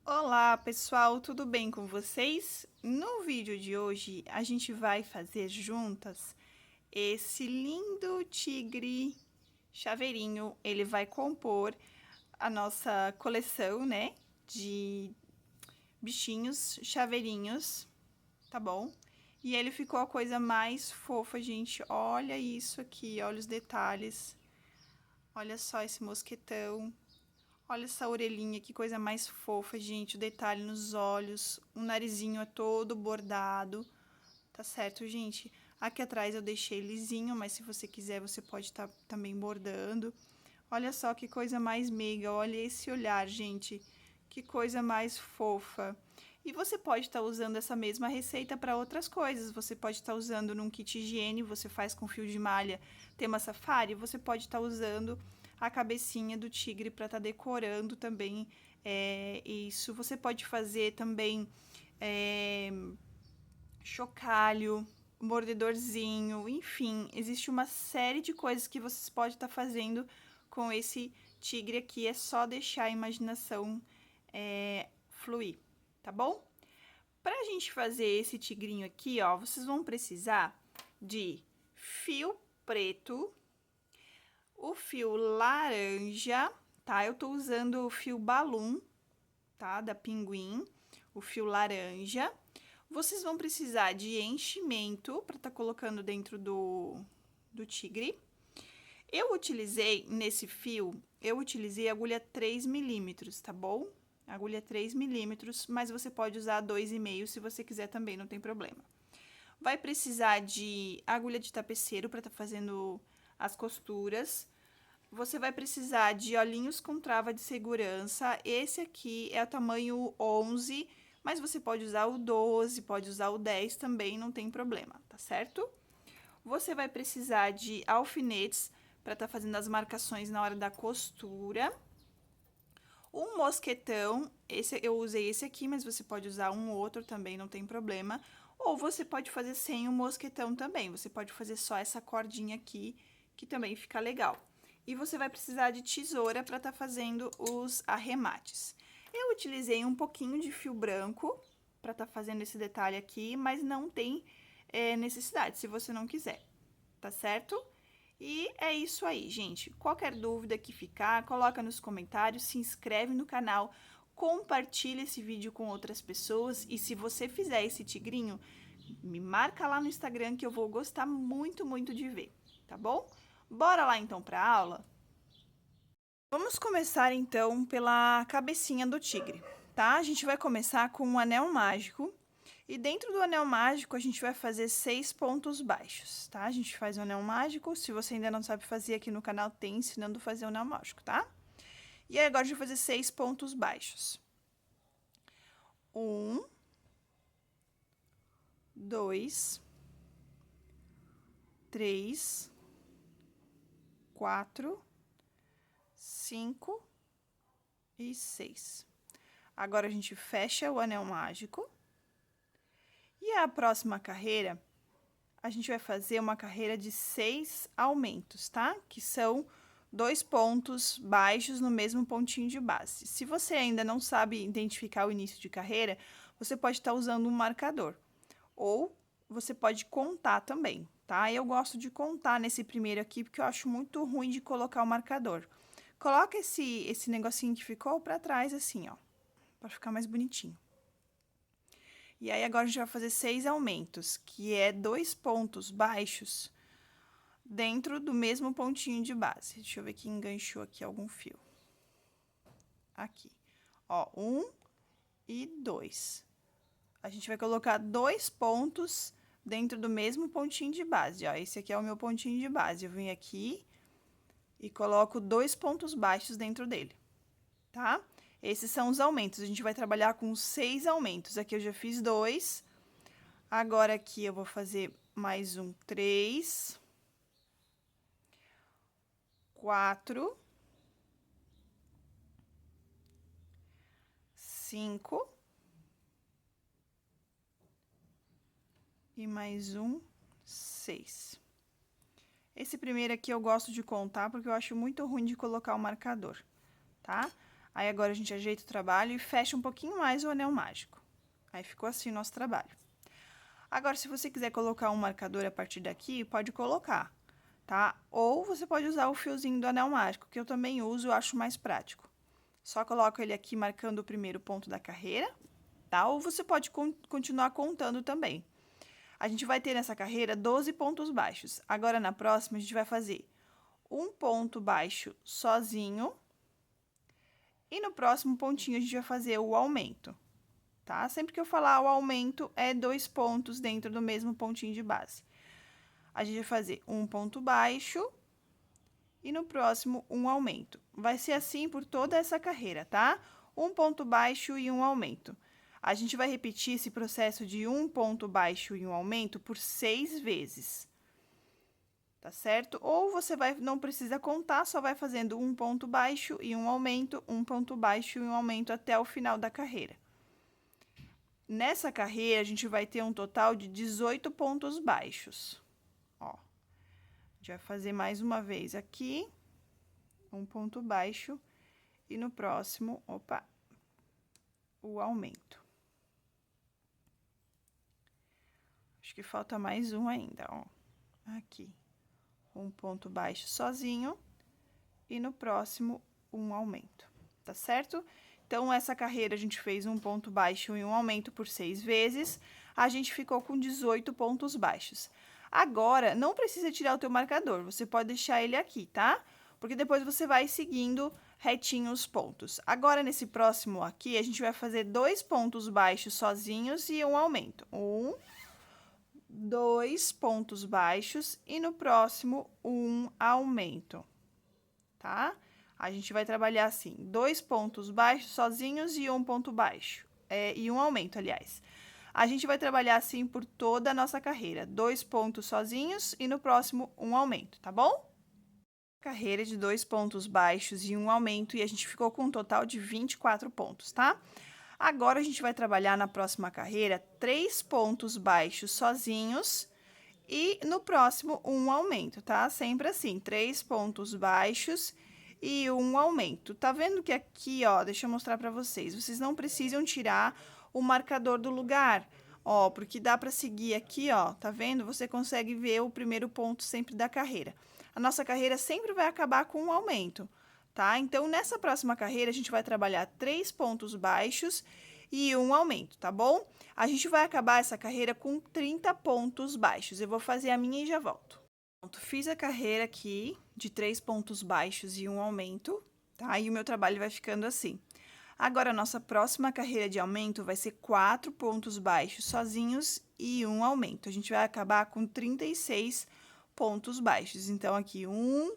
Olá, pessoal, tudo bem com vocês? No vídeo de hoje, a gente vai fazer juntas esse lindo tigre chaveirinho. Ele vai compor a nossa coleção, né, de bichinhos chaveirinhos, tá bom? E ele ficou a coisa mais fofa, gente. Olha isso aqui, olha os detalhes. Olha só esse mosquetão. Olha essa orelhinha, que coisa mais fofa, gente. O detalhe nos olhos, o narizinho é todo bordado. Tá certo, gente? Aqui atrás eu deixei lisinho, mas se você quiser, você pode estar também bordando. Olha só que coisa mais meiga. Olha esse olhar, gente. Que coisa mais fofa. E você pode estar usando essa mesma receita para outras coisas. Você pode estar usando num kit higiene, você faz com fio de malha tema safari. Você pode estar usando a cabecinha do tigre para estar decorando também isso. Você pode fazer também chocalho, mordedorzinho, enfim, existe uma série de coisas que vocês podem estar fazendo com esse tigre aqui. É só deixar a imaginação fluir, tá bom? Pra gente fazer esse tigrinho aqui, ó, vocês vão precisar de fio preto, o fio laranja, tá? Eu tô usando o fio balloon, tá? Da Pinguim, o fio laranja. Vocês vão precisar de enchimento para estar colocando dentro do tigre. Eu utilizei nesse fio, eu utilizei agulha 3 milímetros, tá bom? Agulha 3 milímetros, mas você pode usar 2,5 se você quiser também, não tem problema. Vai precisar de agulha de tapeceiro para estar fazendo as costuras. Você vai precisar de olhinhos com trava de segurança. Esse aqui é o tamanho 11, mas você pode usar o 12, pode usar o 10 também, não tem problema, tá certo? Você vai precisar de alfinetes para estar fazendo as marcações na hora da costura. Um mosquetão, eu usei esse aqui, mas você pode usar um outro também, não tem problema. Ou você pode fazer sem o mosquetão também, você pode fazer só essa cordinha aqui, que também fica legal. E você vai precisar de tesoura para estar fazendo os arremates. Eu utilizei um pouquinho de fio branco para estar fazendo esse detalhe aqui, mas não tem necessidade, se você não quiser, tá certo? E é isso aí, gente. Qualquer dúvida que ficar, coloca nos comentários, se inscreve no canal, compartilha esse vídeo com outras pessoas e se você fizer esse tigrinho, me marca lá no Instagram que eu vou gostar muito, muito de ver, tá bom? Bora lá então para a aula? Vamos começar então pela cabecinha do tigre, tá? A gente vai começar com um anel mágico. E dentro do anel mágico, a gente vai fazer 6 pontos baixos, tá? A gente faz o anel mágico. Se você ainda não sabe fazer, aqui no canal tem ensinando a fazer o anel mágico, tá? E aí, agora a gente vai fazer 6 pontos baixos. 1, 2, 3, 4, 5 e 6. Agora, a gente fecha o anel mágico. E a próxima carreira, a gente vai fazer uma carreira de 6 aumentos, tá? Que são 2 pontos baixos no mesmo pontinho de base. Se você ainda não sabe identificar o início de carreira, você pode estar usando um marcador. Ou você pode contar também, tá? Eu gosto de contar nesse primeiro aqui, porque eu acho muito ruim de colocar o marcador. Coloca esse negocinho que ficou pra trás, assim, ó, pra ficar mais bonitinho. E aí, agora a gente vai fazer 6 aumentos, que é 2 pontos baixos dentro do mesmo pontinho de base. Deixa eu ver que enganchou aqui algum fio. Aqui. Ó, 1 e 2. A gente vai colocar 2 pontos dentro do mesmo pontinho de base, ó. Esse aqui é o meu pontinho de base. Eu venho aqui e coloco 2 pontos baixos dentro dele, tá? Esses são os aumentos. A gente vai trabalhar com 6 aumentos. Aqui eu já fiz 2. Agora, aqui eu vou fazer mais um 3, 4, 5 e mais um 6. Esse primeiro aqui eu gosto de contar porque eu acho muito ruim de colocar o marcador, tá? Aí, agora, a gente ajeita o trabalho e fecha um pouquinho mais o anel mágico. Aí, ficou assim o nosso trabalho. Agora, se você quiser colocar um marcador a partir daqui, pode colocar, tá? Ou você pode usar o fiozinho do anel mágico, que eu também uso, eu acho mais prático. Só coloco ele aqui marcando o primeiro ponto da carreira, tá? Ou você pode continuar contando também. A gente vai ter nessa carreira 12 pontos baixos. Agora, na próxima, a gente vai fazer um ponto baixo sozinho. E no próximo pontinho, a gente vai fazer o aumento, tá? Sempre que eu falar o aumento, é 2 pontos dentro do mesmo pontinho de base. A gente vai fazer um ponto baixo e no próximo um aumento. Vai ser assim por toda essa carreira, tá? Um ponto baixo e um aumento. A gente vai repetir esse processo de um ponto baixo e um aumento por 6 vezes. Tá certo? Ou você não precisa contar, só vai fazendo um ponto baixo e um aumento, um ponto baixo e um aumento até o final da carreira. Nessa carreira, a gente vai ter um total de 18 pontos baixos. Ó, a gente vai fazer mais uma vez aqui, um ponto baixo, e no próximo, o aumento. Acho que falta mais um ainda, ó. Aqui, um ponto baixo sozinho, e no próximo, um aumento, tá certo? Então, essa carreira a gente fez um ponto baixo e um aumento por 6 vezes, a gente ficou com 18 pontos baixos. Agora, não precisa tirar o teu marcador, você pode deixar ele aqui, tá? Porque depois você vai seguindo retinho os pontos. Agora, nesse próximo aqui, a gente vai fazer 2 pontos baixos sozinhos e um aumento. 1, 2 pontos baixos e no próximo, um aumento, tá? A gente vai trabalhar assim, 2 pontos baixos sozinhos e um ponto baixo, e um aumento, aliás. A gente vai trabalhar assim por toda a nossa carreira, 2 pontos sozinhos e no próximo um aumento, tá bom? Carreira de 2 pontos baixos e um aumento e a gente ficou com um total de 24 pontos, tá? Agora, a gente vai trabalhar na próxima carreira 3 pontos baixos sozinhos e no próximo um aumento, tá? Sempre assim, 3 pontos baixos e um aumento. Tá vendo que aqui, ó, deixa eu mostrar pra vocês, vocês não precisam tirar o marcador do lugar, ó, porque dá pra seguir aqui, ó, tá vendo? Você consegue ver o primeiro ponto sempre da carreira. A nossa carreira sempre vai acabar com um aumento, tá? Então, nessa próxima carreira, a gente vai trabalhar 3 pontos baixos e um aumento, tá bom? A gente vai acabar essa carreira com 30 pontos baixos. Eu vou fazer a minha e já volto. Pronto, fiz a carreira aqui de 3 pontos baixos e um aumento, tá? E o meu trabalho vai ficando assim. Agora, a nossa próxima carreira de aumento vai ser 4 pontos baixos sozinhos e um aumento. A gente vai acabar com 36 pontos baixos. Então, aqui, 1,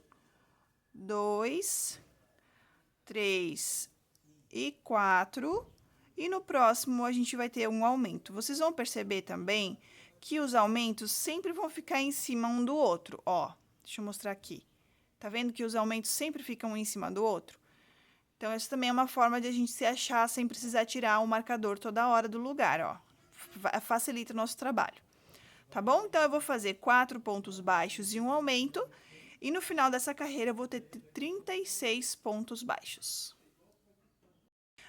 2, 3 e 4. E no próximo, a gente vai ter um aumento. Vocês vão perceber também que os aumentos sempre vão ficar em cima um do outro, ó. Deixa eu mostrar aqui. Tá vendo que os aumentos sempre ficam um em cima do outro? Então, essa também é uma forma de a gente se achar sem precisar tirar o marcador toda hora do lugar, ó. Facilita o nosso trabalho. Tá bom? Então, eu vou fazer 4 pontos baixos e um aumento. E no final dessa carreira, eu vou ter 36 pontos baixos.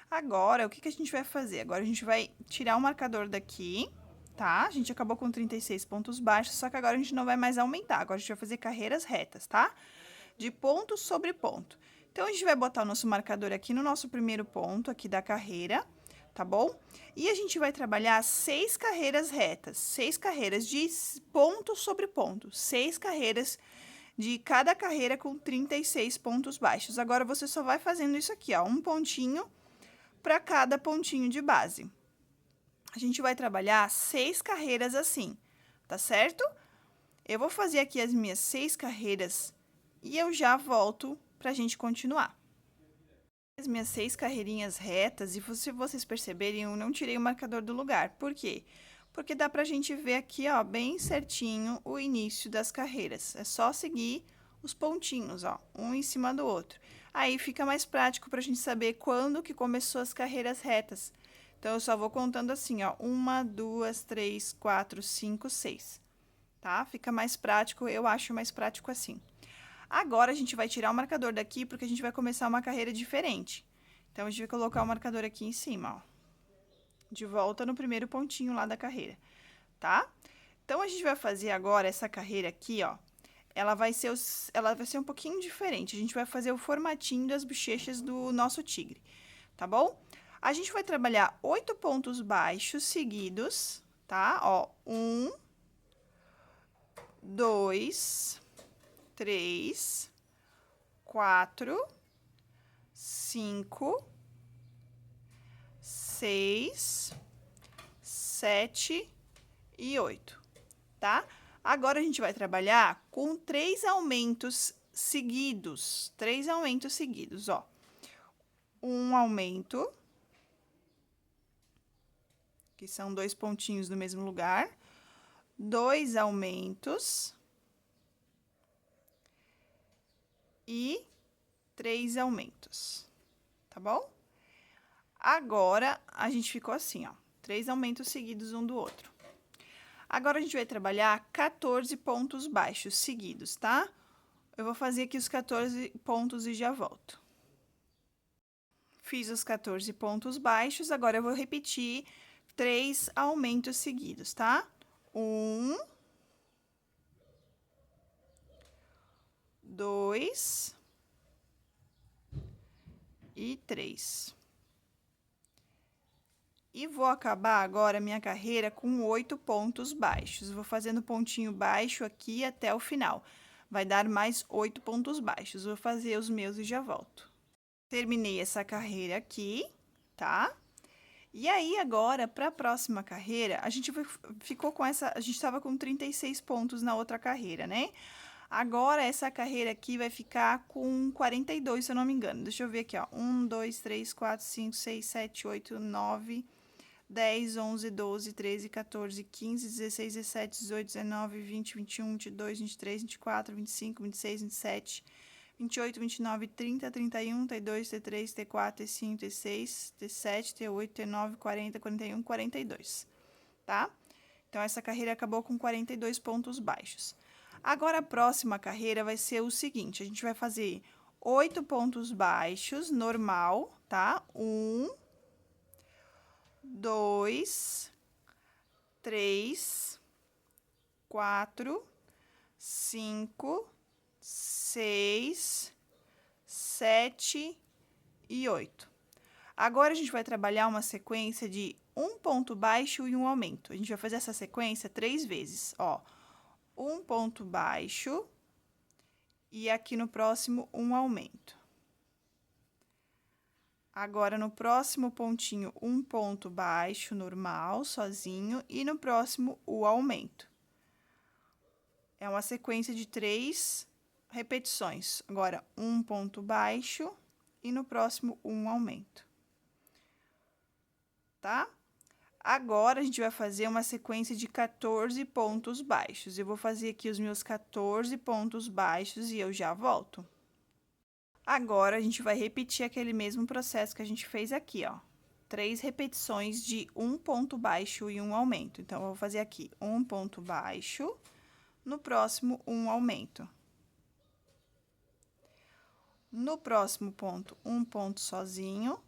Agora, o que a gente vai fazer? Agora, a gente vai tirar o marcador daqui, tá? A gente acabou com 36 pontos baixos, só que agora a gente não vai mais aumentar. Agora, a gente vai fazer carreiras retas, tá? De ponto sobre ponto. Então, a gente vai botar o nosso marcador aqui no nosso primeiro ponto aqui da carreira, tá bom? E a gente vai trabalhar 6 carreiras retas, 6 carreiras de ponto sobre ponto, 6 carreiras de cada carreira com 36 pontos baixos. Agora, você só vai fazendo isso aqui, ó, um pontinho para cada pontinho de base. A gente vai trabalhar 6 carreiras assim, tá certo? Eu vou fazer aqui as minhas 6 carreiras e eu já volto pra gente continuar. As minhas 6 carreirinhas retas, e se vocês perceberem, eu não tirei o marcador do lugar. Por quê? Porque dá pra gente ver aqui, ó, bem certinho o início das carreiras. É só seguir os pontinhos, ó, um em cima do outro. Aí fica mais prático pra gente saber quando que começou as carreiras retas. Então, eu só vou contando assim, ó, 1, 2, 3, 4, 5, 6, tá? Fica mais prático, eu acho mais prático assim. Agora, a gente vai tirar o marcador daqui, porque a gente vai começar uma carreira diferente. Então, a gente vai colocar o marcador aqui em cima, ó. De volta no primeiro pontinho lá da carreira, tá? Então, a gente vai fazer agora essa carreira aqui, ó. Ela vai ser um pouquinho diferente. A gente vai fazer o formatinho das bochechas do nosso tigre, tá bom? A gente vai trabalhar 8 pontos baixos seguidos, tá? Ó, 1, 2, 3, 4, 5, 6, 7 e 8, tá? Agora, a gente vai trabalhar com 3 aumentos seguidos. 3 aumentos seguidos, ó. Um aumento, que são 2 pontinhos no mesmo lugar. 2 aumentos. E 3 aumentos, tá bom? Agora, a gente ficou assim, ó. 3 aumentos seguidos um do outro. Agora, a gente vai trabalhar 14 pontos baixos seguidos, tá? Eu vou fazer aqui os 14 pontos e já volto. Fiz os 14 pontos baixos, agora eu vou repetir 3 aumentos seguidos, tá? 1, 2 e 3. E vou acabar agora a minha carreira com 8 pontos baixos. Vou fazendo pontinho baixo aqui até o final. Vai dar mais 8 pontos baixos. Vou fazer os meus e já volto. Terminei essa carreira aqui, tá? E aí, agora, para a próxima carreira, a gente ficou com essa... A gente estava com 36 pontos na outra carreira, né? Agora, essa carreira aqui vai ficar com 42, se eu não me engano. Deixa eu ver aqui, ó. 1, 2, 3, 4, 5, 6, 7, 8, 9, 10, 11, 12, 13, 14, 15, 16, 17, 18, 19, 20, 21, 22, 23, 24, 25, 26, 27, 28, 29, 30, 31, 32, 33, 34, 35, 36, 37, 38, 39, 40, 41, 42, tá? Então, essa carreira acabou com 42 pontos baixos. Agora, a próxima carreira vai ser o seguinte, a gente vai fazer 8 pontos baixos, normal, tá? 1, 2, 3, 4, 5, 6, 7 e 8. Agora, a gente vai trabalhar uma sequência de um ponto baixo e um aumento. A gente vai fazer essa sequência 3 vezes, ó. Um ponto baixo e aqui no próximo um aumento. Agora, no próximo pontinho, um ponto baixo normal, sozinho, e no próximo o aumento. É uma sequência de 3 repetições. Agora, um ponto baixo e no próximo um aumento. Tá? Agora, a gente vai fazer uma sequência de 14 pontos baixos. Eu vou fazer aqui os meus 14 pontos baixos e eu já volto. Agora, a gente vai repetir aquele mesmo processo que a gente fez aqui, ó. 3 repetições de um ponto baixo e um aumento. Então, eu vou fazer aqui um ponto baixo, no próximo, um aumento. No próximo ponto, um ponto sozinho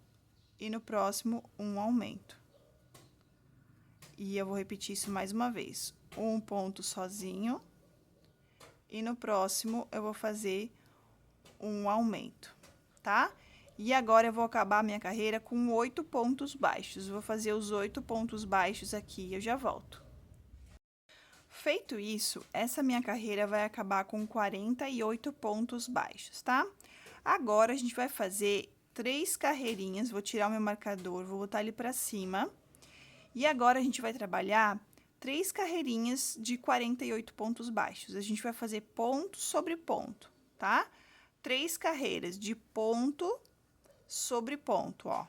e no próximo, um aumento. E eu vou repetir isso mais uma vez. Um ponto sozinho. E no próximo, eu vou fazer um aumento, tá? E agora, eu vou acabar a minha carreira com 8 pontos baixos. Vou fazer os 8 pontos baixos aqui e eu já volto. Feito isso, essa minha carreira vai acabar com 48 pontos baixos, tá? Agora, a gente vai fazer 3 carreirinhas. Vou tirar o meu marcador, vou botar ele pra cima. E agora, a gente vai trabalhar 3 carreirinhas de 48 pontos baixos. A gente vai fazer ponto sobre ponto, tá? 3 carreiras de ponto sobre ponto, ó.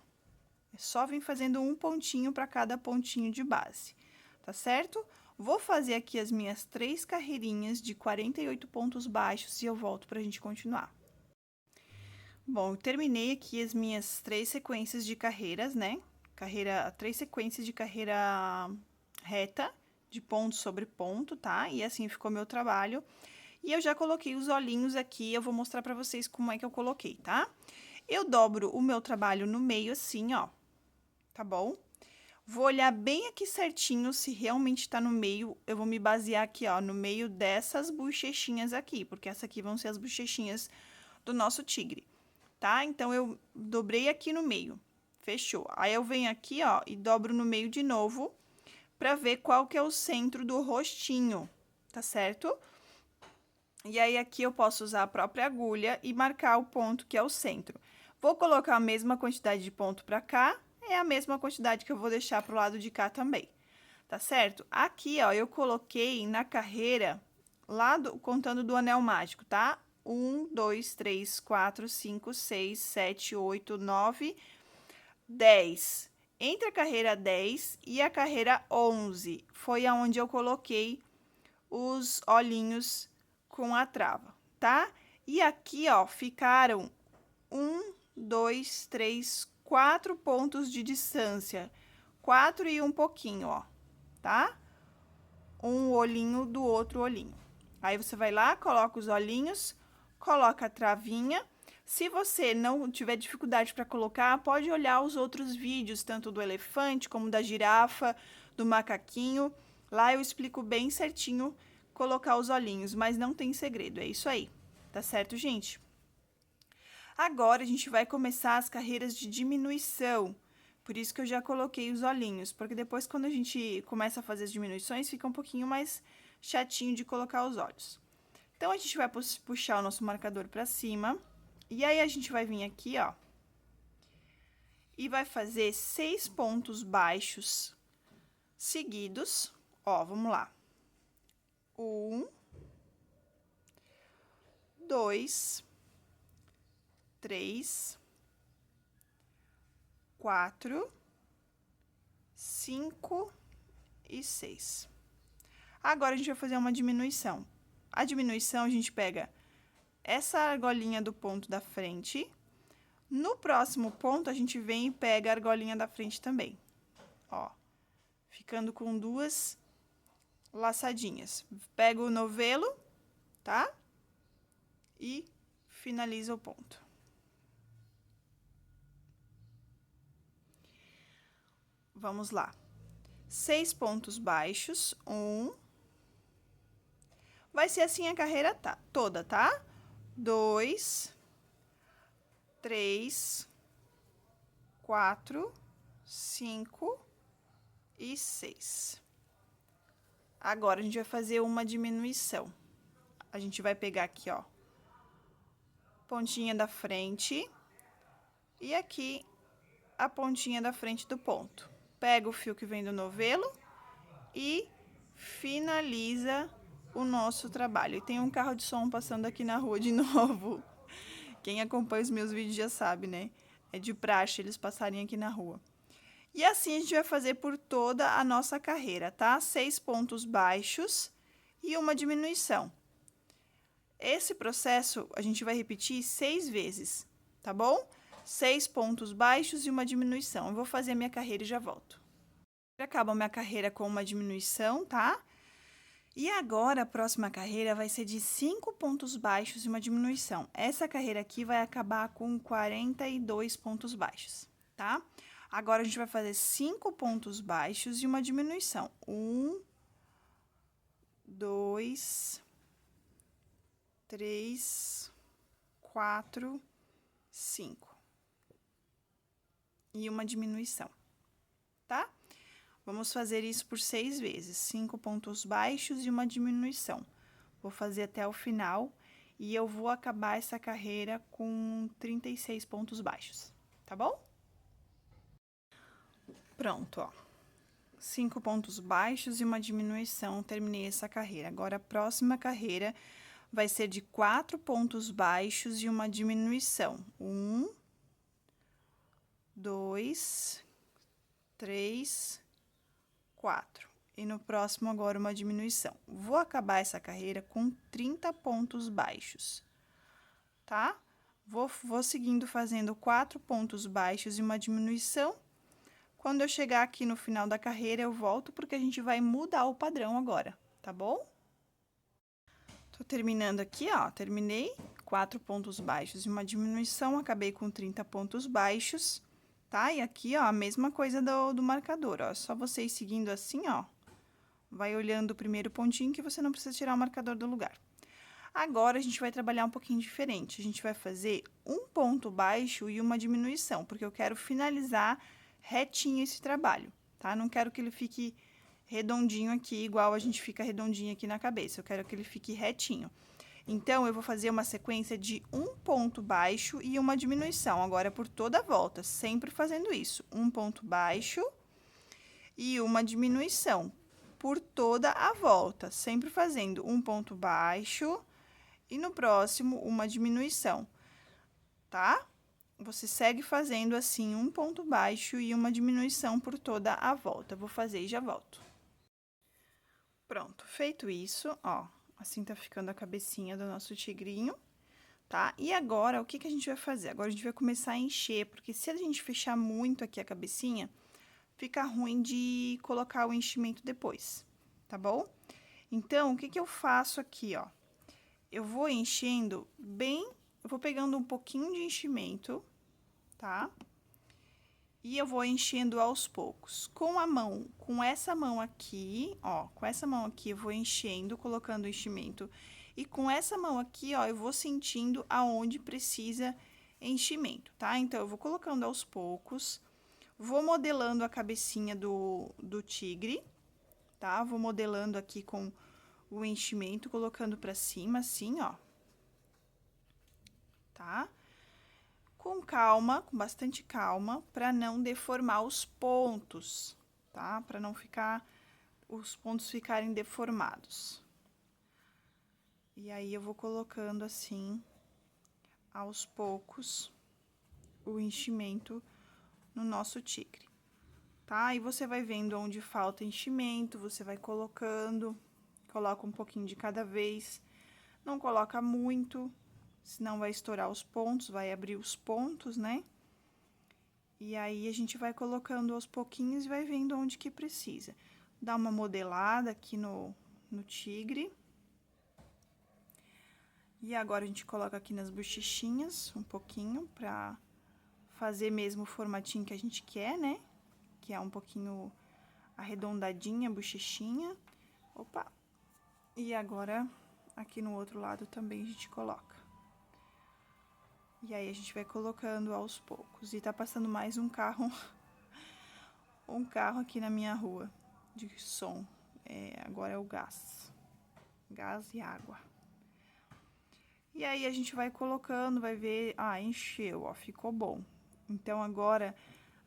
É só vir fazendo um pontinho para cada pontinho de base, tá certo? Vou fazer aqui as minhas 3 carreirinhas de 48 pontos baixos e eu volto pra gente continuar. Bom, eu terminei aqui as minhas 3 sequências de carreiras, né? 3 sequências de carreira reta, de ponto sobre ponto, tá? E assim ficou meu trabalho. E eu já coloquei os olhinhos aqui, eu vou mostrar pra vocês como é que eu coloquei, tá? Eu dobro o meu trabalho no meio assim, ó, tá bom? Vou olhar bem aqui certinho se realmente tá no meio. Eu vou me basear aqui, ó, no meio dessas bochechinhas aqui, porque essa aqui vão ser as bochechinhas do nosso tigre, tá? Então, eu dobrei aqui no meio, fechou. Aí, eu venho aqui, ó, e dobro no meio de novo, pra ver qual que é o centro do rostinho, tá certo? E aí, aqui eu posso usar a própria agulha e marcar o ponto que é o centro. Vou colocar a mesma quantidade de ponto pra cá, é a mesma quantidade que eu vou deixar pro lado de cá também, tá certo? Aqui, ó, eu coloquei na carreira, contando do anel mágico, tá? 1, 2, 3, 4, 5, 6, 7, 8, 9, 10. Entre a carreira 10 e a carreira 11, foi aonde eu coloquei os olhinhos com a trava, tá? E aqui, ó, ficaram 1, 2, 3, 4 pontos de distância. 4 e um pouquinho, ó, tá? Um olhinho do outro olhinho. Aí, você vai lá, coloca os olhinhos, coloca a travinha. Se você não tiver dificuldade para colocar, pode olhar os outros vídeos, tanto do elefante como da girafa, do macaquinho. Lá eu explico bem certinho colocar os olhinhos, mas não tem segredo, é isso aí. Tá certo, gente? Agora, a gente vai começar as carreiras de diminuição. Por isso que eu já coloquei os olhinhos, porque depois, quando a gente começa a fazer as diminuições, fica um pouquinho mais chatinho de colocar os olhos. Então, a gente vai puxar o nosso marcador pra cima. E aí, a gente vai vir aqui, ó. E vai fazer 6 pontos baixos seguidos. Ó, vamos lá. 1, 2, 3, 4, 5 e 6. Agora, a gente vai fazer uma diminuição. A diminuição, a gente pega essa argolinha do ponto da frente. No próximo ponto, a gente vem e pega a argolinha da frente também. Ó, ficando com 2 laçadinhas. Pega o novelo, tá? E finaliza o ponto. Vamos lá. 6 pontos baixos, 1. Vai ser assim a carreira toda, tá? 2, 3, 4, 5 e 6. Agora, a gente vai fazer uma diminuição. A gente vai pegar aqui, ó, pontinha da frente e aqui a pontinha da frente do ponto. Pega o fio que vem do novelo e finaliza o nosso trabalho. E tem um carro de som passando aqui na rua de novo. Quem acompanha os meus vídeos já sabe, né? É de praxe eles passarem aqui na rua. E assim a gente vai fazer por toda a nossa carreira, tá? 6 pontos baixos e uma diminuição. Esse processo a gente vai repetir 6 vezes, tá bom? 6 pontos baixos e uma diminuição. Eu vou fazer a minha carreira e já volto. Acaba a minha carreira com uma diminuição, tá? E agora, a próxima carreira vai ser de 5 pontos baixos e uma diminuição. Essa carreira aqui vai acabar com 42 pontos baixos, tá? Agora, a gente vai fazer 5 pontos baixos e uma diminuição. 1, 2, 3, 4, 5. E uma diminuição, tá? Vamos fazer isso por 6 vezes. 5 pontos baixos e uma diminuição. Vou fazer até o final e eu vou acabar essa carreira com 36 pontos baixos, tá bom? Pronto, ó. 5 pontos baixos e uma diminuição, terminei essa carreira. Agora, a próxima carreira vai ser de 4 pontos baixos e uma diminuição. 1, 2, 3, 4. E no próximo, agora, uma diminuição. Vou acabar essa carreira com 30 pontos baixos, tá? Vou seguindo fazendo 4 pontos baixos e uma diminuição. Quando eu chegar aqui no final da carreira, eu volto, porque a gente vai mudar o padrão agora, tá bom? Tô terminando aqui, ó, terminei 24 pontos baixos e uma diminuição, acabei com 30 pontos baixos, tá? E aqui, ó, a mesma coisa do marcador, ó, só você ir seguindo assim, ó, vai olhando o primeiro pontinho que você não precisa tirar o marcador do lugar. Agora, a gente vai trabalhar um pouquinho diferente, a gente vai fazer um ponto baixo e uma diminuição, porque eu quero finalizar retinho esse trabalho, tá? Não quero que ele fique redondinho aqui, igual a gente fica redondinho aqui na cabeça, eu quero que ele fique retinho. Então, eu vou fazer uma sequência de um ponto baixo e uma diminuição, agora por toda a volta, sempre fazendo isso. Um ponto baixo e uma diminuição por toda a volta, sempre fazendo um ponto baixo e no próximo uma diminuição, tá? Você segue fazendo assim um ponto baixo e uma diminuição por toda a volta. Vou fazer e já volto. Pronto, feito isso, ó. Assim tá ficando a cabecinha do nosso tigrinho, tá? E agora, o que que a gente vai fazer? Agora, a gente vai começar a encher, porque se a gente fechar muito aqui a cabecinha, fica ruim de colocar o enchimento depois, tá bom? Então, o que que eu faço aqui, ó? Eu vou enchendo bem, eu vou pegando um pouquinho de enchimento, tá? E eu vou enchendo aos poucos. Com a mão, com essa mão aqui, ó, com essa mão aqui eu vou enchendo, colocando o enchimento. E com essa mão aqui, ó, eu vou sentindo aonde precisa enchimento, tá? Então, eu vou colocando aos poucos, vou modelando a cabecinha do tigre, tá? Vou modelando aqui com o enchimento, colocando pra cima, assim, ó. Tá? Com calma, com bastante calma, para não deformar os pontos, tá? Para não ficar, os pontos ficarem deformados. E aí, eu vou colocando assim, aos poucos, o enchimento no nosso tigre, tá? E você vai vendo onde falta enchimento, você vai colocando, coloca um pouquinho de cada vez, não coloca muito, senão vai estourar os pontos, vai abrir os pontos, né? E aí, a gente vai colocando aos pouquinhos e vai vendo onde que precisa. Dá uma modelada aqui no tigre. E agora, a gente coloca aqui nas bochechinhas um pouquinho, pra fazer mesmo o formatinho que a gente quer, né? Que é um pouquinho arredondadinha a bochechinha. Opa! E agora, aqui no outro lado também a gente coloca. E aí, a gente vai colocando aos poucos. E tá passando mais um carro, um carro aqui na minha rua, de som. Agora é o gás. Gás e água. E aí, a gente vai colocando, vai ver... Ah, encheu, ó, ficou bom. Então, agora,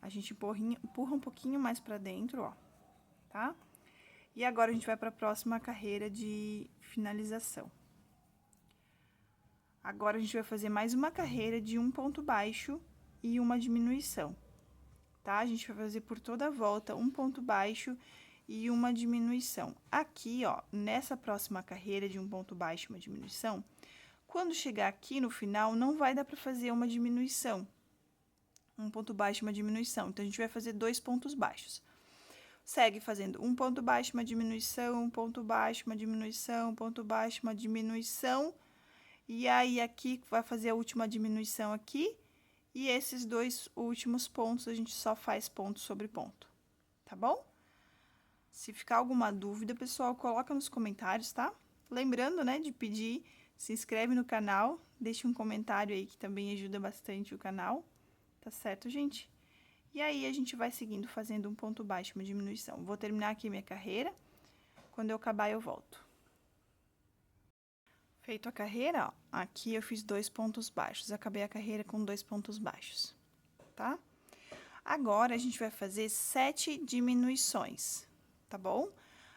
a gente empurra um pouquinho mais pra dentro, ó, tá? E agora, a gente vai pra próxima carreira de finalização. Agora, a gente vai fazer mais uma carreira de um ponto baixo e uma diminuição, tá? A gente vai fazer por toda a volta um ponto baixo e uma diminuição. Aqui, ó, nessa próxima carreira de um ponto baixo e uma diminuição, quando chegar aqui no final, não vai dar pra fazer uma diminuição. Um ponto baixo e uma diminuição. Então, a gente vai fazer 2 pontos baixos. Segue fazendo um ponto baixo, uma diminuição, um ponto baixo, uma diminuição, um ponto baixo, uma diminuição. E aí, aqui, vai fazer a última diminuição aqui, e esses 2 últimos pontos, a gente só faz ponto sobre ponto, tá bom? Se ficar alguma dúvida, pessoal, coloca nos comentários, tá? Lembrando, né, de pedir, se inscreve no canal, deixa um comentário aí que também ajuda bastante o canal, tá certo, gente? E aí, a gente vai seguindo, fazendo um ponto baixo, uma diminuição. Vou terminar aqui minha carreira, quando eu acabar eu volto. Feito a carreira, ó, aqui eu fiz 2 pontos baixos, acabei a carreira com 2 pontos baixos, tá? Agora, a gente vai fazer 7 diminuições, tá bom?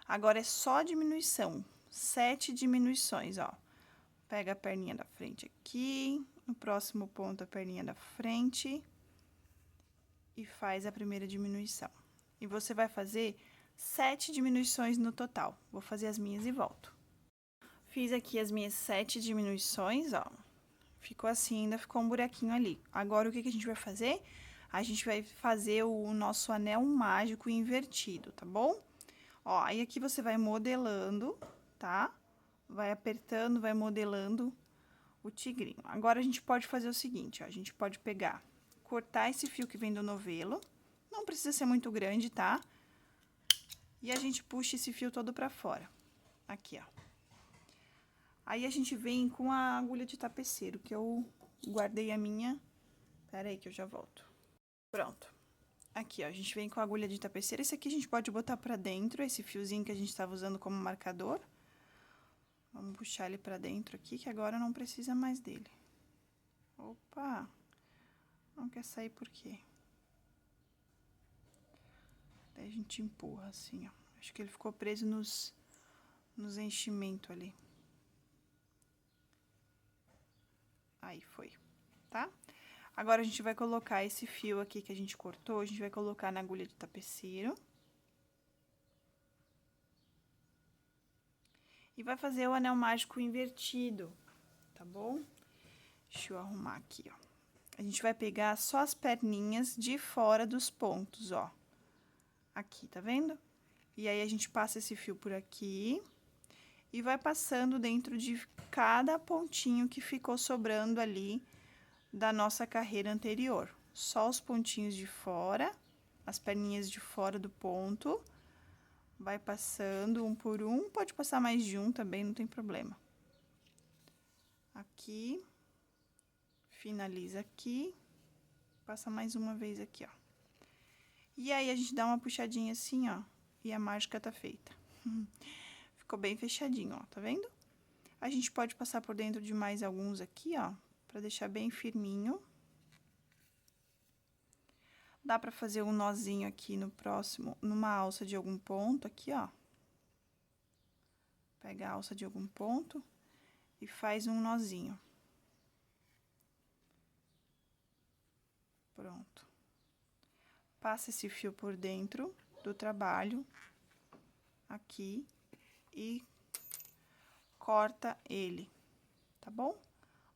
Agora, é só diminuição, 7 diminuições, ó. Pega a perninha da frente aqui, no próximo ponto a perninha da frente e faz a primeira diminuição. E você vai fazer 7 diminuições no total. Vou fazer as minhas e volto. Fiz aqui as minhas 7 diminuições, ó. Ficou assim, ainda ficou um buraquinho ali. Agora, o que que a gente vai fazer? A gente vai fazer o nosso anel mágico invertido, tá bom? Ó, aí aqui você vai modelando, tá? Vai apertando, vai modelando o tigrinho. Agora, a gente pode fazer o seguinte, ó, a gente pode pegar, cortar esse fio que vem do novelo, não precisa ser muito grande, tá? E a gente puxa esse fio todo pra fora, aqui, ó. Aí, a gente vem com a agulha de tapeceiro, que eu guardei a minha. Pera aí que eu já volto. Pronto. Aqui, ó, a gente vem com a agulha de tapeceiro. Esse aqui a gente pode botar pra dentro, esse fiozinho que a gente tava usando como marcador. Vamos puxar ele pra dentro aqui, que agora não precisa mais dele. Opa! Não quer sair por quê? Daí a gente empurra assim, ó. Acho que ele ficou preso nos enchimentos ali. Aí foi, tá? Agora, a gente vai colocar esse fio aqui que a gente cortou, a gente vai colocar na agulha de tapeceiro. E vai fazer o anel mágico invertido, tá bom? Deixa eu arrumar aqui, ó. A gente vai pegar só as perninhas de fora dos pontos, ó. Aqui, tá vendo? E aí, a gente passa esse fio por aqui e vai passando dentro de cada pontinho que ficou sobrando ali da nossa carreira anterior. Só os pontinhos de fora, as perninhas de fora do ponto, vai passando um por um, pode passar mais de um também, não tem problema. Aqui, finaliza aqui, passa mais uma vez aqui, ó. E aí, a gente dá uma puxadinha assim, ó, e a mágica tá feita. Ficou bem fechadinho, ó, tá vendo? A gente pode passar por dentro de mais alguns aqui, ó, pra deixar bem firminho. Dá pra fazer um nozinho aqui no próximo, numa alça de algum ponto aqui, ó. Pega a alça de algum ponto e faz um nozinho. Pronto. Passa esse fio por dentro do trabalho, aqui, e corta ele, tá bom?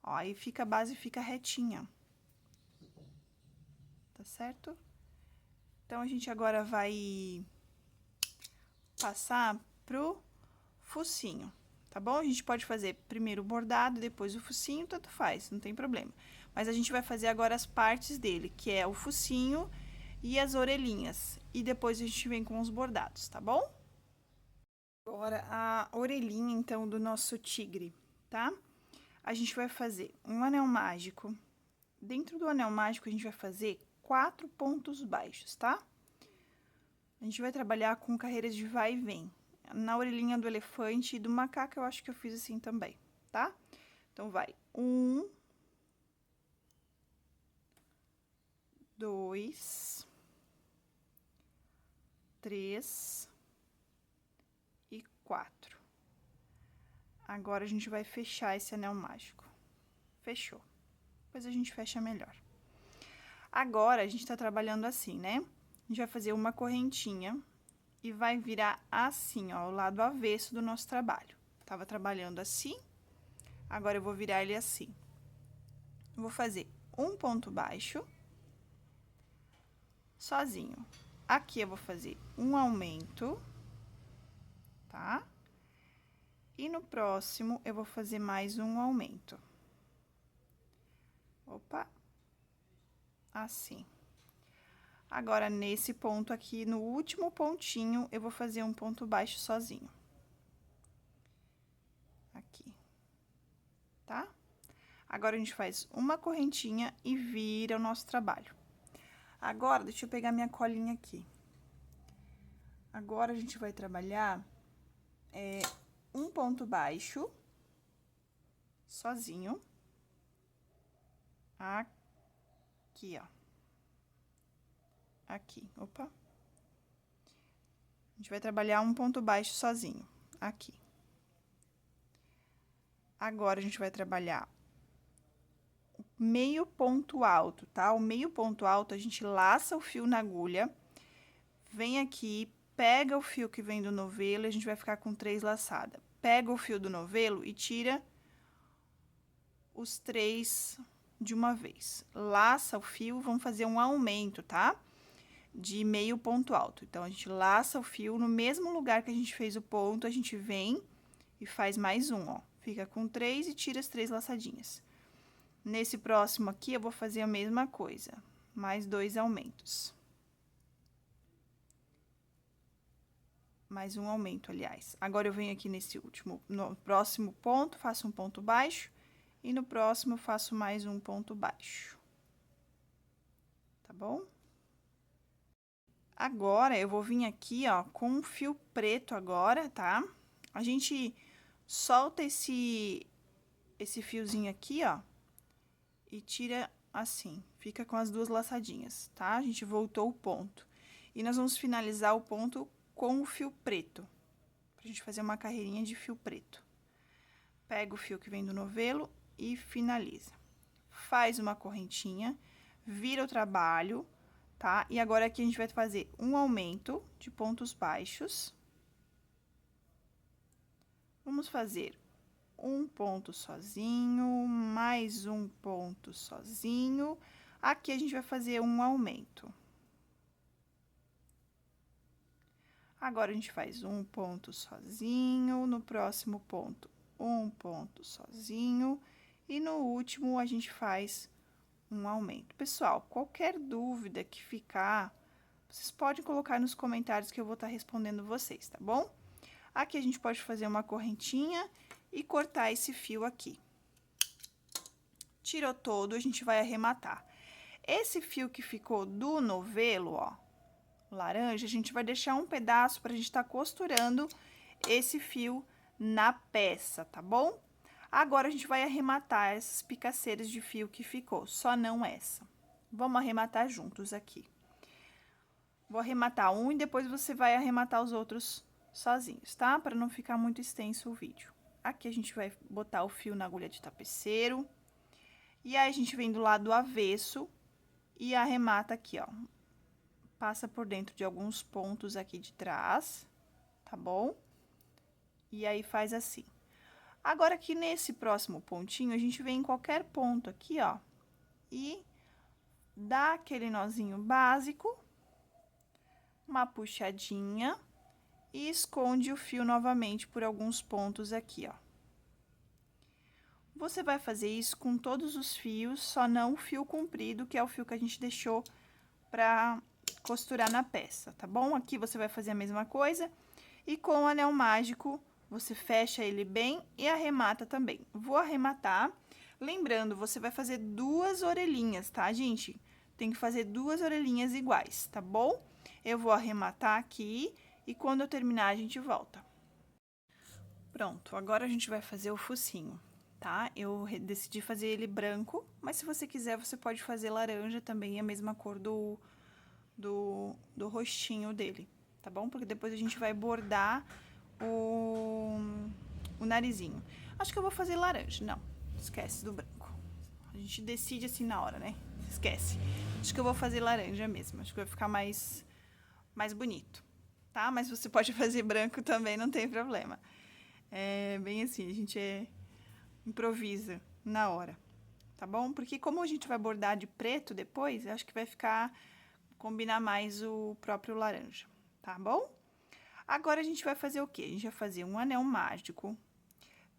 Ó, aí fica, a base fica retinha. Tá certo? Então, a gente agora vai passar pro focinho, tá bom? A gente pode fazer primeiro o bordado, depois o focinho, tanto faz, não tem problema. Mas a gente vai fazer agora as partes dele, que é o focinho e as orelhinhas. E depois a gente vem com os bordados, tá bom? Agora, a orelhinha, então, do nosso tigre, tá? A gente vai fazer um anel mágico. Dentro do anel mágico, a gente vai fazer 4 pontos baixos, tá? A gente vai trabalhar com carreiras de vai e vem. Na orelhinha do elefante e do macaco, eu acho que eu fiz assim também, tá? Então, vai 1, 2, 3 e 4. Agora, a gente vai fechar esse anel mágico. Fechou. Depois a gente fecha melhor. Agora, a gente tá trabalhando assim, né? A gente vai fazer uma correntinha e vai virar assim, ó, o lado avesso do nosso trabalho. Tava trabalhando assim, agora eu vou virar ele assim. Vou fazer um ponto baixo, sozinho. Aqui eu vou fazer um aumento, tá? E no próximo, eu vou fazer mais um aumento. Opa! Assim. Agora, nesse ponto aqui, no último pontinho, eu vou fazer um ponto baixo sozinho. Aqui. Tá? Agora, a gente faz uma correntinha e vira o nosso trabalho. Agora, deixa eu pegar minha colinha aqui. Agora, a gente vai trabalhar um ponto baixo, sozinho. Aqui, ó. Aqui, opa. A gente vai trabalhar um ponto baixo sozinho, aqui. Agora, a gente vai trabalhar meio ponto alto, tá? O meio ponto alto, a gente laça o fio na agulha, vem aqui, pega o fio que vem do novelo, e a gente vai ficar com 3 laçadas. Pega o fio do novelo e tira os 3 de uma vez. Laça o fio, vamos fazer um aumento, tá? De meio ponto alto. Então, a gente laça o fio no mesmo lugar que a gente fez o ponto, a gente vem e faz mais um, ó. Fica com 3 e tira as 3 laçadinhas. Nesse próximo aqui, eu vou fazer a mesma coisa, mais 2 aumentos. Mais um aumento, aliás. Agora, eu venho aqui no próximo ponto, faço um ponto baixo, e no próximo, faço mais um ponto baixo. Tá bom? Agora, eu vou vir aqui, ó, com um fio preto agora, tá? A gente solta esse fiozinho aqui, ó, e tira assim, fica com as 2 laçadinhas, tá? A gente voltou o ponto. E nós vamos finalizar o ponto com o fio preto, pra gente fazer uma carreirinha de fio preto. Pega o fio que vem do novelo e finaliza. Faz uma correntinha, vira o trabalho, tá? E agora aqui a gente vai fazer um aumento de pontos baixos. Vamos fazer um ponto sozinho, mais um ponto sozinho. Aqui a gente vai fazer um aumento. Agora, a gente faz um ponto sozinho, no próximo ponto, um ponto sozinho, e no último, a gente faz um aumento. Pessoal, qualquer dúvida que ficar, vocês podem colocar nos comentários que eu vou estar respondendo vocês, tá bom? Aqui, a gente pode fazer uma correntinha e cortar esse fio aqui. Tirou todo, a gente vai arrematar. Esse fio que ficou do novelo, ó, laranja, a gente vai deixar um pedaço pra gente tá costurando esse fio na peça, tá bom? Agora, a gente vai arrematar essas picaceiras de fio que ficou, só não essa. Vamos arrematar juntos aqui. Vou arrematar um e depois você vai arrematar os outros sozinhos, tá? Pra não ficar muito extenso o vídeo. Aqui, a gente vai botar o fio na agulha de tapeceiro. E aí, a gente vem do lado avesso e arremata aqui, ó. Passa por dentro de alguns pontos aqui de trás, tá bom? E aí, faz assim. Agora, aqui nesse próximo pontinho, a gente vem em qualquer ponto aqui, ó, e dá aquele nozinho básico, uma puxadinha, e esconde o fio novamente por alguns pontos aqui, ó. Você vai fazer isso com todos os fios, só não o fio comprido, que é o fio que a gente deixou pra costurar na peça, tá bom? Aqui você vai fazer a mesma coisa e com o anel mágico você fecha ele bem e arremata também. Vou arrematar, lembrando, você vai fazer 2 orelhinhas, tá, gente? Tem que fazer 2 orelhinhas iguais, tá bom? Eu vou arrematar aqui e quando eu terminar a gente volta. Pronto, agora a gente vai fazer o focinho, tá? Eu decidi fazer ele branco, mas se você quiser você pode fazer laranja também, a mesma cor do rostinho dele, tá bom? Porque depois a gente vai bordar o narizinho. Acho que eu vou fazer laranja, não, esquece do branco. A gente decide assim na hora, né? Esquece. Acho que eu vou fazer laranja mesmo, acho que vai ficar mais bonito, tá? Mas você pode fazer branco também, não tem problema. É bem assim, a gente improvisa na hora, tá bom? Porque como a gente vai bordar de preto depois, acho que vai combinar mais o próprio laranja, tá bom? Agora, a gente vai fazer o quê? A gente vai fazer um anel mágico.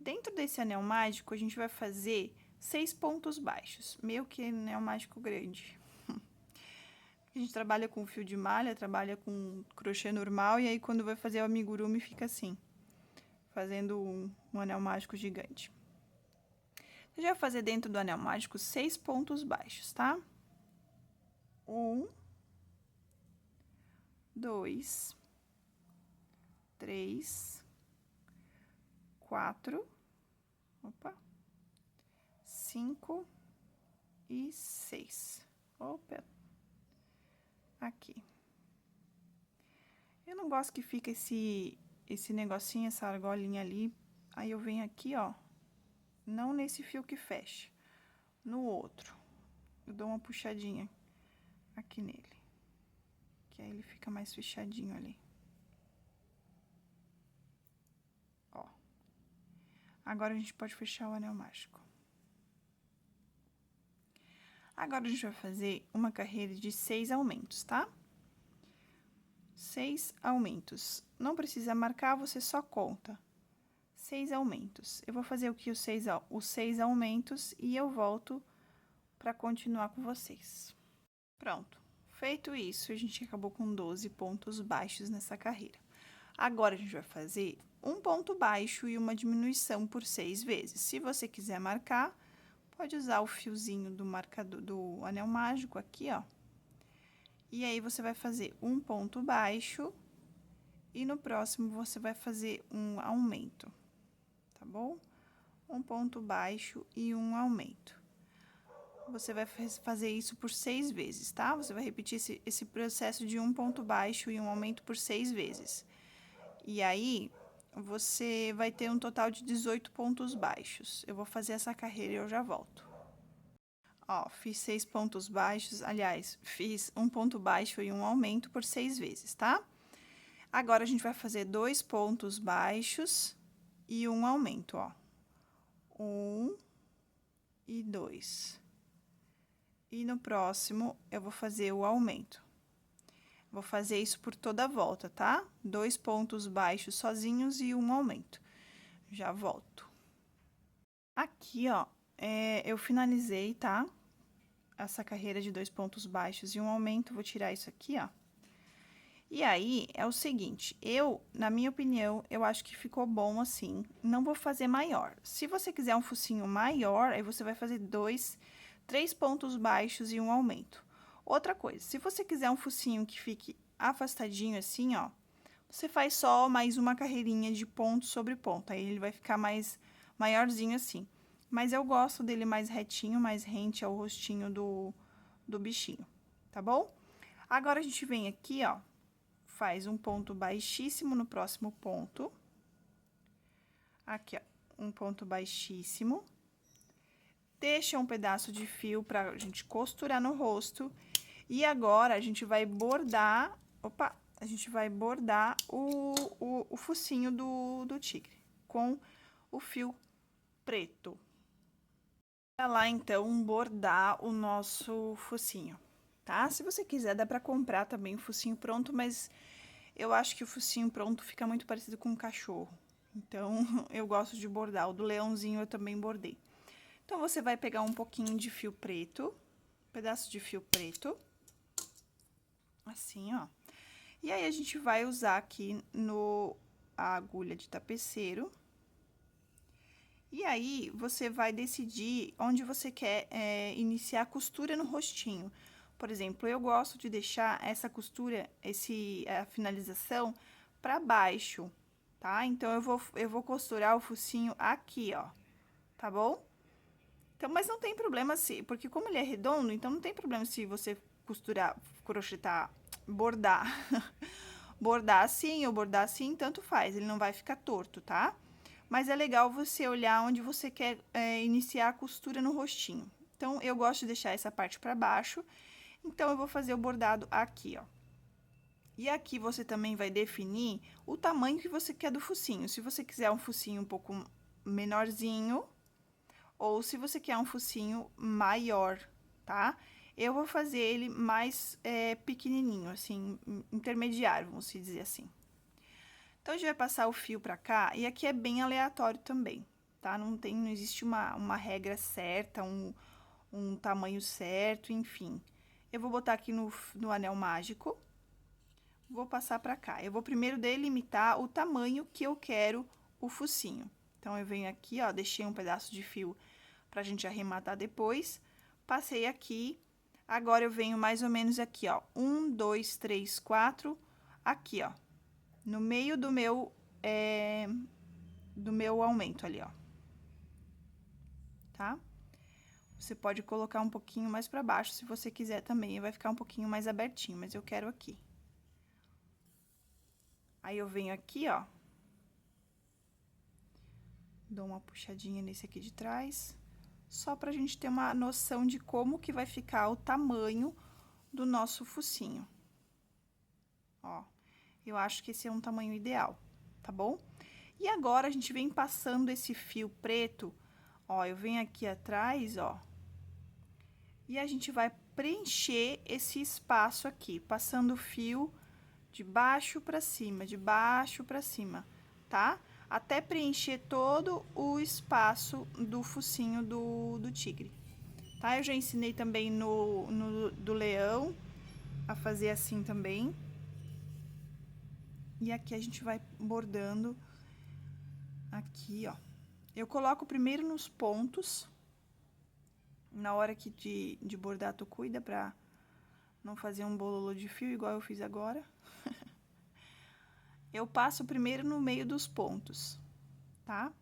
Dentro desse anel mágico, a gente vai fazer 6 pontos baixos. Meio que anel mágico grande. A gente trabalha com fio de malha, trabalha com crochê normal, e aí quando vai fazer o amigurumi fica assim, fazendo um anel mágico gigante. A gente vai fazer dentro do anel mágico 6 pontos baixos, tá? 1, 2, 3, 4, 5 e 6. Opa, aqui. Eu não gosto que fique esse negocinho, essa argolinha ali. Aí, eu venho aqui, ó, não nesse fio que fecha, no outro. Eu dou uma puxadinha aqui nele, que aí ele fica mais fechadinho ali. Ó. Agora, a gente pode fechar o anel mágico. Agora, a gente vai fazer uma carreira de 6 aumentos, tá? 6 aumentos. Não precisa marcar, você só conta. 6 aumentos. Eu vou fazer aqui os 6 aumentos e eu volto para continuar com vocês. Pronto. Feito isso, a gente acabou com 12 pontos baixos nessa carreira. Agora, a gente vai fazer um ponto baixo e uma diminuição por 6 vezes. Se você quiser marcar, pode usar o fiozinho do marcador do anel mágico aqui, ó. E aí, você vai fazer um ponto baixo e no próximo você vai fazer um aumento, tá bom? Um ponto baixo e um aumento. Você vai fazer isso por 6 vezes, tá? Você vai repetir esse processo de um ponto baixo e um aumento por 6 vezes. E aí, você vai ter um total de 18 pontos baixos. Eu vou fazer essa carreira e eu já volto. Ó, fiz 6 pontos baixos, aliás, fiz um ponto baixo e um aumento por 6 vezes, tá? Agora, a gente vai fazer 2 pontos baixos e um aumento, ó. 1 e 2. E no próximo, eu vou fazer o aumento. Vou fazer isso por toda a volta, tá? 2 pontos baixos sozinhos e um aumento. Já volto. Aqui, ó, eu finalizei, tá? Essa carreira de 2 pontos baixos e um aumento. Vou tirar isso aqui, ó. E aí, é o seguinte, na minha opinião, eu acho que ficou bom assim. Não vou fazer maior. Se você quiser um focinho maior, aí você vai fazer 3 pontos baixos e um aumento. Outra coisa, se você quiser um focinho que fique afastadinho assim, ó, você faz só mais uma carreirinha de ponto sobre ponto, aí ele vai ficar mais maiorzinho assim. Mas eu gosto dele mais retinho, mais rente ao rostinho do bichinho, tá bom? Agora, a gente vem aqui, ó, faz um ponto baixíssimo no próximo ponto. Aqui, ó, um ponto baixíssimo. Deixa um pedaço de fio pra gente costurar no rosto. E agora, a gente vai bordar... Opa! A gente vai bordar o focinho do tigre com o fio preto. Bora lá, então, bordar o nosso focinho, tá? Se você quiser, dá pra comprar também o focinho pronto, mas eu acho que o focinho pronto fica muito parecido com um cachorro. Então, eu gosto de bordar. O do leãozinho eu também bordei. Então, você vai pegar um pouquinho de fio preto, um pedaço de fio preto, assim, ó. E aí, a gente vai usar aqui a agulha de tapeceiro. E aí, você vai decidir onde você quer iniciar a costura no rostinho. Por exemplo, eu gosto de deixar essa costura, a finalização, pra baixo, tá? Então, eu vou costurar o focinho aqui, ó, tá bom? Então, mas não tem problema porque como ele é redondo, então não tem problema se você costurar, crochetar, bordar. Bordar assim ou bordar assim, tanto faz, ele não vai ficar torto, tá? Mas é legal você olhar onde você quer iniciar a costura no rostinho. Então, eu gosto de deixar essa parte pra baixo, então, eu vou fazer o bordado aqui, ó. E aqui você também vai definir o tamanho que você quer do focinho. Se você quiser um focinho um pouco menorzinho, ou se você quer um focinho maior, tá? Eu vou fazer ele mais pequenininho, assim, intermediário, vamos dizer assim. Então, a gente vai passar o fio pra cá, e aqui é bem aleatório também, tá? Não existe uma regra certa, um tamanho certo, enfim. Eu vou botar aqui no anel mágico, vou passar pra cá. Eu vou primeiro delimitar o tamanho que eu quero o focinho. Então, eu venho aqui, ó, deixei um pedaço de fio pra gente arrematar depois. Passei aqui, agora eu venho mais ou menos aqui, ó, 1, 2, 3, 4, aqui, ó, no meio do meu aumento ali, ó, tá? Você pode colocar um pouquinho mais pra baixo, se você quiser também, vai ficar um pouquinho mais abertinho, mas eu quero aqui. Aí, eu venho aqui, ó, dou uma puxadinha nesse aqui de trás, só pra gente ter uma noção de como que vai ficar o tamanho do nosso focinho. Ó, eu acho que esse é um tamanho ideal, tá bom? E agora, a gente vem passando esse fio preto, ó, eu venho aqui atrás, ó, e a gente vai preencher esse espaço aqui, passando o fio de baixo pra cima, tá? até preencher todo o espaço do focinho do tigre, tá? Eu já ensinei também no do leão a fazer assim também. E aqui a gente vai bordando aqui, ó. Eu coloco primeiro nos pontos. Na hora que de bordar, tu cuida pra não fazer um bololô de fio igual eu fiz agora. Eu passo primeiro no meio dos pontos, tá?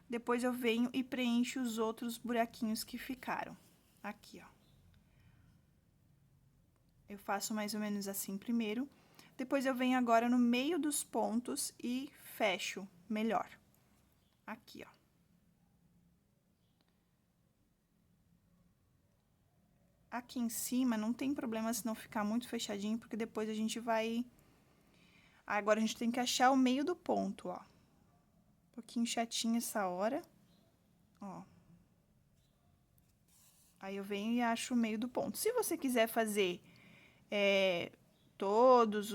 Depois eu venho e preencho os outros buraquinhos que ficaram. Aqui, ó. Eu faço mais ou menos assim primeiro. Depois eu venho agora no meio dos pontos e fecho melhor. Aqui, ó. Aqui em cima não tem problema se não ficar muito fechadinho, porque depois a gente vai... Agora a gente tem que achar o meio do ponto, ó. Um pouquinho chatinho essa hora, ó. Aí eu venho e acho o meio do ponto. Se você quiser fazer todos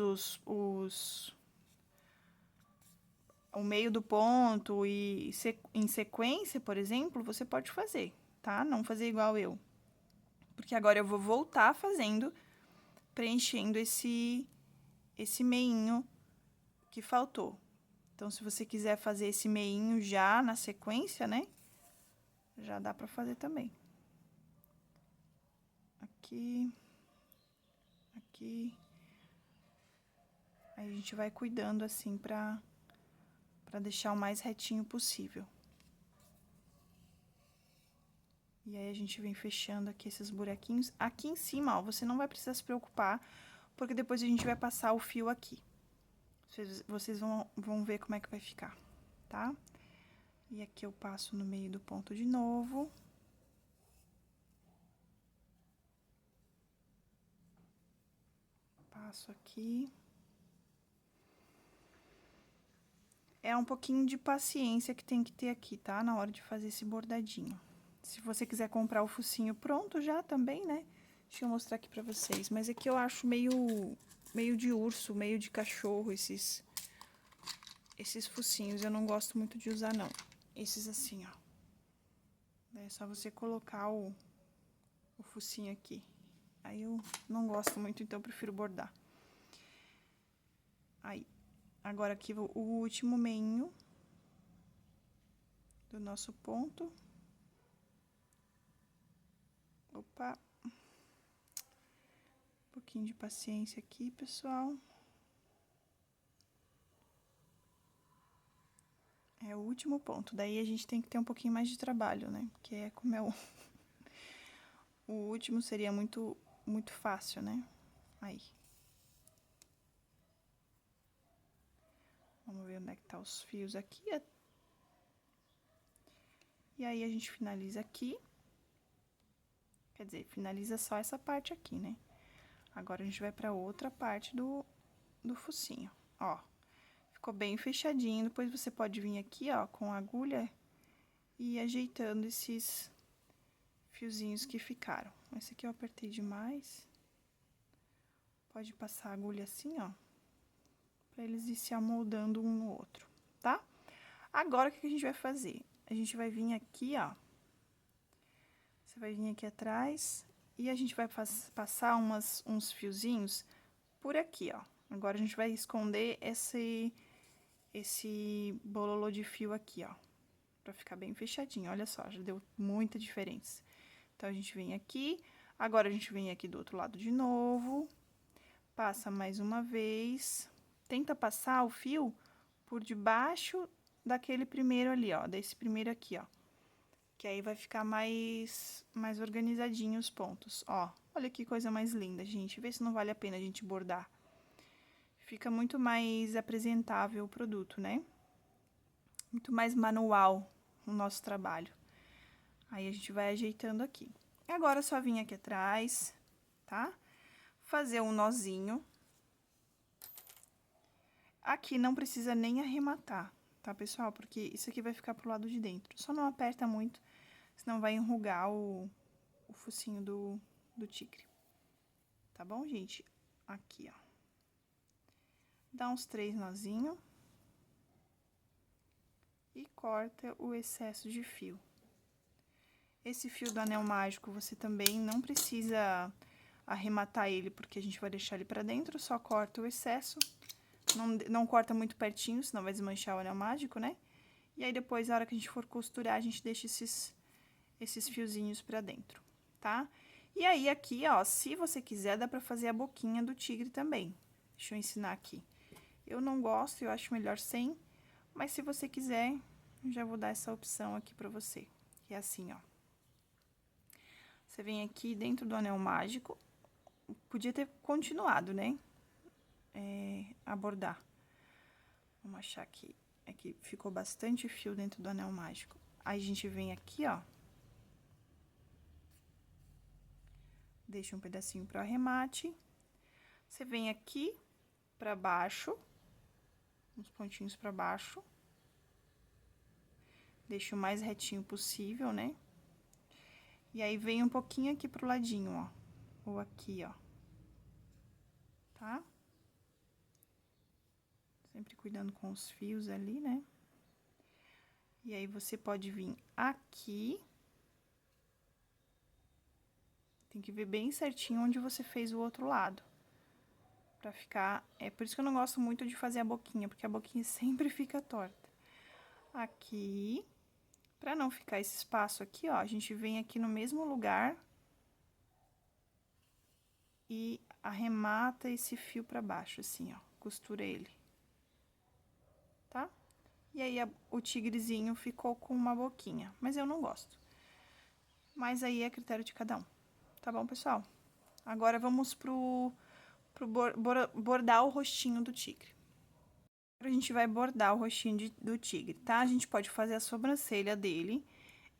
o meio do ponto e em sequência, por exemplo, você pode fazer, tá? Não fazer igual eu. Porque agora eu vou voltar fazendo, preenchendo esse meinho que faltou. Então, se você quiser fazer esse meinho já na sequência, né? Já dá pra fazer também. Aqui. Aqui. Aí a gente vai cuidando assim pra deixar o mais retinho possível. E aí a gente vem fechando aqui esses buraquinhos. Aqui em cima, ó, você não vai precisar se preocupar, porque depois a gente vai passar o fio aqui. Vocês vão ver como é que vai ficar, tá? E aqui eu passo no meio do ponto de novo. Passo aqui. É um pouquinho de paciência que tem que ter aqui, tá? Na hora de fazer esse bordadinho. Se você quiser comprar o focinho pronto já também, né? Deixa eu mostrar aqui pra vocês. Mas aqui eu acho meio de urso, meio de cachorro, esses focinhos. Eu não gosto muito de usar, não. Esses assim, ó. É só você colocar o focinho aqui. Aí eu não gosto muito, então eu prefiro bordar. Aí, agora aqui o último meinho do nosso ponto. Opa! Um pouquinho de paciência aqui, pessoal. É o último ponto. Daí a gente tem que ter um pouquinho mais de trabalho, né? Porque é como é o... O último seria muito fácil, né? Aí. Vamos ver onde é que tá os fios aqui. E aí a gente finaliza aqui. Quer dizer, finaliza só essa parte aqui, né? Agora a gente vai pra outra parte do focinho, ó. Ficou bem fechadinho. Depois você pode vir aqui, ó, com a agulha e ir ajeitando esses fiozinhos que ficaram. Esse aqui eu apertei demais. Pode passar a agulha assim, ó, pra eles ir se amoldando um no outro, tá? Agora, o que a gente vai fazer? A gente vai vir aqui, ó. Você vai vir aqui atrás e a gente vai passar uns fiozinhos por aqui, ó. Agora, a gente vai esconder esse bololô de fio aqui, ó. Pra ficar bem fechadinho, olha só, já deu muita diferença. Então, a gente vem aqui, agora a gente vem aqui do outro lado de novo, passa mais uma vez, tenta passar o fio por debaixo daquele primeiro ali, ó, desse primeiro aqui, ó. Que aí vai ficar mais organizadinho os pontos, ó. Olha que coisa mais linda, gente, vê se não vale a pena a gente bordar. Fica muito mais apresentável o produto, né? Muito mais manual o nosso trabalho. Aí, a gente vai ajeitando aqui. E agora, é só vir aqui atrás, tá? Fazer um nozinho. Aqui não precisa nem arrematar, tá, pessoal? Porque isso aqui vai ficar pro lado de dentro. Só não aperta muito, senão vai enrugar o focinho do tigre. Tá bom, gente? Aqui, ó. Dá uns 3 nozinhos. e corta o excesso de fio. Esse fio do anel mágico você também não precisa arrematar ele, porque a gente vai deixar ele pra dentro, só corta o excesso. Não corta muito pertinho, senão vai desmanchar o anel mágico, né? E aí depois, na hora que a gente for costurar, a gente deixa esses fiozinhos pra dentro, tá? E aí aqui, ó, se você quiser, dá pra fazer a boquinha do tigre também. Deixa eu ensinar aqui. Eu não gosto, eu acho melhor sem, mas se você quiser, eu já vou dar essa opção aqui pra você. Que é assim, ó. Você vem aqui dentro do anel mágico, podia ter continuado, né? A bordar. Vamos achar aqui. É que ficou bastante fio dentro do anel mágico. Aí, a gente vem aqui, ó. Deixa um pedacinho pro arremate. Você vem aqui pra baixo, uns pontinhos pra baixo. Deixa o mais retinho possível, né? E aí, vem um pouquinho aqui pro ladinho, ó. Ou aqui, ó. Tá? Sempre cuidando com os fios ali, né? E aí, você pode vir aqui. Tem que ver bem certinho onde você fez o outro lado. Pra ficar... É por isso que eu não gosto muito de fazer a boquinha, porque a boquinha sempre fica torta. Aqui. Pra não ficar esse espaço aqui, ó, a gente vem aqui no mesmo lugar e arremata esse fio pra baixo, assim, ó. Costura ele. Tá? E aí, o tigrezinho ficou com uma boquinha, mas eu não gosto. Mas aí é critério de cada um. Tá bom, pessoal? Agora, vamos pro bordar o rostinho do tigre. Agora, a gente vai bordar o rostinho do tigre, tá? A gente pode fazer a sobrancelha dele.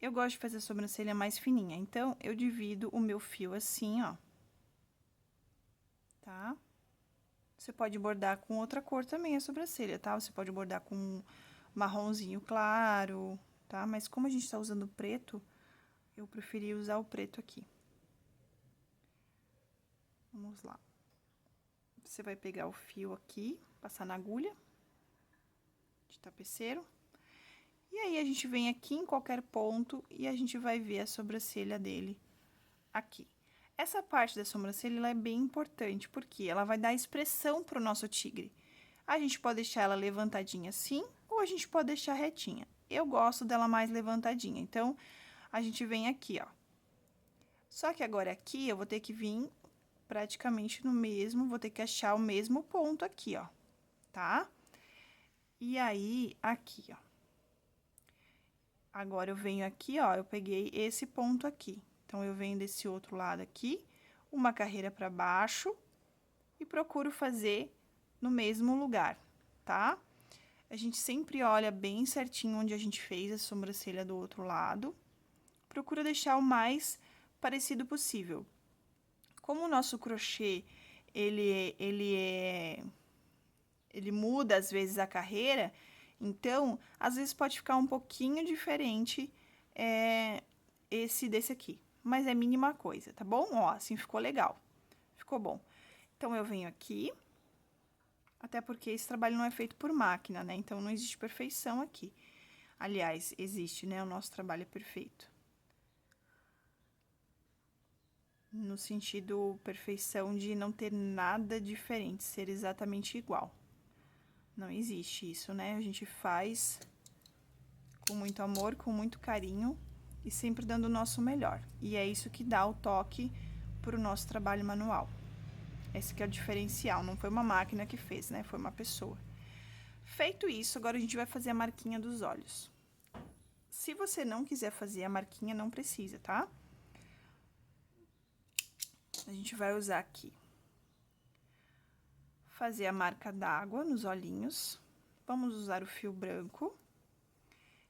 Eu gosto de fazer a sobrancelha mais fininha, então, eu divido o meu fio assim, ó. Tá? Você pode bordar com outra cor também a sobrancelha, tá? Você pode bordar com marronzinho claro, tá? Mas como a gente tá usando preto, eu preferi usar o preto aqui. Vamos lá. Você vai pegar o fio aqui, passar na agulha de tapeceiro. E aí, a gente vem aqui em qualquer ponto e a gente vai ver a sobrancelha dele aqui. Essa parte da sobrancelha, ela é bem importante, porque ela vai dar expressão pro nosso tigre. A gente pode deixar ela levantadinha assim, ou a gente pode deixar retinha. Eu gosto dela mais levantadinha, então, a gente vem aqui, ó. Só que agora aqui, eu vou ter que vir praticamente no mesmo, vou ter que achar o mesmo ponto aqui, ó, tá? E aí, aqui, ó. Agora, eu venho aqui, ó, eu peguei esse ponto aqui. Então, eu venho desse outro lado aqui, uma carreira pra baixo e procuro fazer no mesmo lugar, tá? A gente sempre olha bem certinho onde a gente fez a sobrancelha do outro lado. Procura deixar o mais parecido possível. Como o nosso crochê, ele muda às vezes a carreira, então, às vezes pode ficar um pouquinho diferente esse desse aqui. Mas é mínima coisa, tá bom? Ó, assim ficou legal. Ficou bom. Então, eu venho aqui, até porque esse trabalho não é feito por máquina, né? Então, não existe perfeição aqui. Aliás, existe, né? O nosso trabalho é perfeito. No sentido perfeição de não ter nada diferente, ser exatamente igual. Não existe isso, né? A gente faz com muito amor, com muito carinho e sempre dando o nosso melhor. E é isso que dá o toque pro nosso trabalho manual. Esse que é o diferencial, não foi uma máquina que fez, né? Foi uma pessoa. Feito isso, agora a gente vai fazer a marquinha dos olhos. Se você não quiser fazer a marquinha, não precisa, tá? A gente vai usar aqui. Fazer a marca d'água nos olhinhos. Vamos usar o fio branco.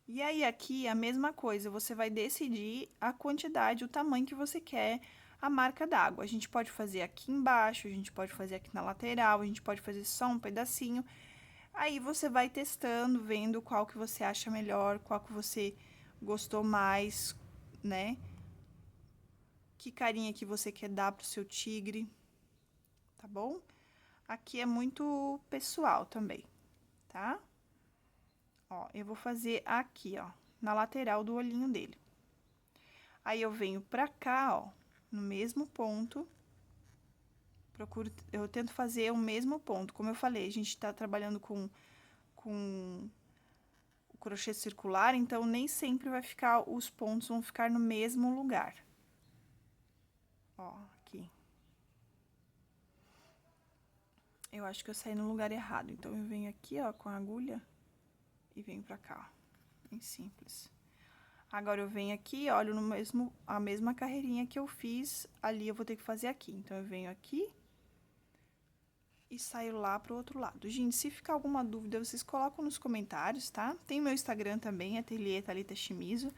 E aí, aqui, a mesma coisa, você vai decidir a quantidade, o tamanho que você quer a marca d'água. A gente pode fazer aqui embaixo, a gente pode fazer aqui na lateral, a gente pode fazer só um pedacinho. Aí, você vai testando, vendo qual que você acha melhor, qual que você gostou mais, né? Que carinha que você quer dar pro seu tigre, tá bom? Aqui é muito pessoal também, tá? Ó, eu vou fazer aqui, ó, na lateral do olhinho dele. Aí, eu venho pra cá, ó, no mesmo ponto. Eu tento fazer o mesmo ponto. Como eu falei, a gente tá trabalhando com o crochê circular, então, nem sempre vai ficar, os pontos vão ficar no mesmo lugar. Ó, aqui. Eu acho que eu saí no lugar errado, então, eu venho aqui, ó, com a agulha e venho pra cá, ó. Bem simples. Agora, eu venho aqui, olho a mesma carreirinha que eu fiz ali, eu vou ter que fazer aqui. Então, eu venho aqui e saio lá pro outro lado. Gente, se ficar alguma dúvida, vocês colocam nos comentários, tá? Tem meu Instagram também, Ateliê Thalita Shimizu.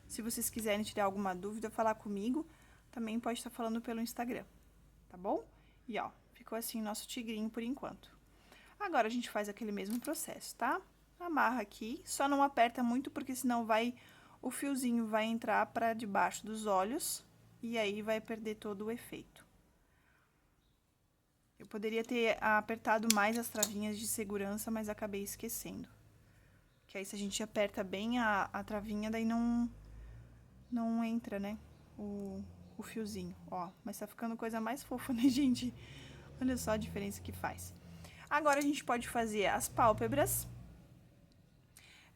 Se vocês quiserem tirar alguma dúvida, falar comigo, também pode estar falando pelo Instagram, tá bom? E, ó, ficou assim nosso tigrinho por enquanto. Agora, a gente faz aquele mesmo processo, tá? Amarra aqui, só não aperta muito, porque senão o fiozinho vai entrar pra debaixo dos olhos, e aí vai perder todo o efeito. Eu poderia ter apertado mais as travinhas de segurança, mas acabei esquecendo. Que aí, se a gente aperta bem a travinha, daí não entra, né, o fiozinho, ó. Mas tá ficando coisa mais fofa, né, gente? Olha só a diferença que faz. Agora, a gente pode fazer as pálpebras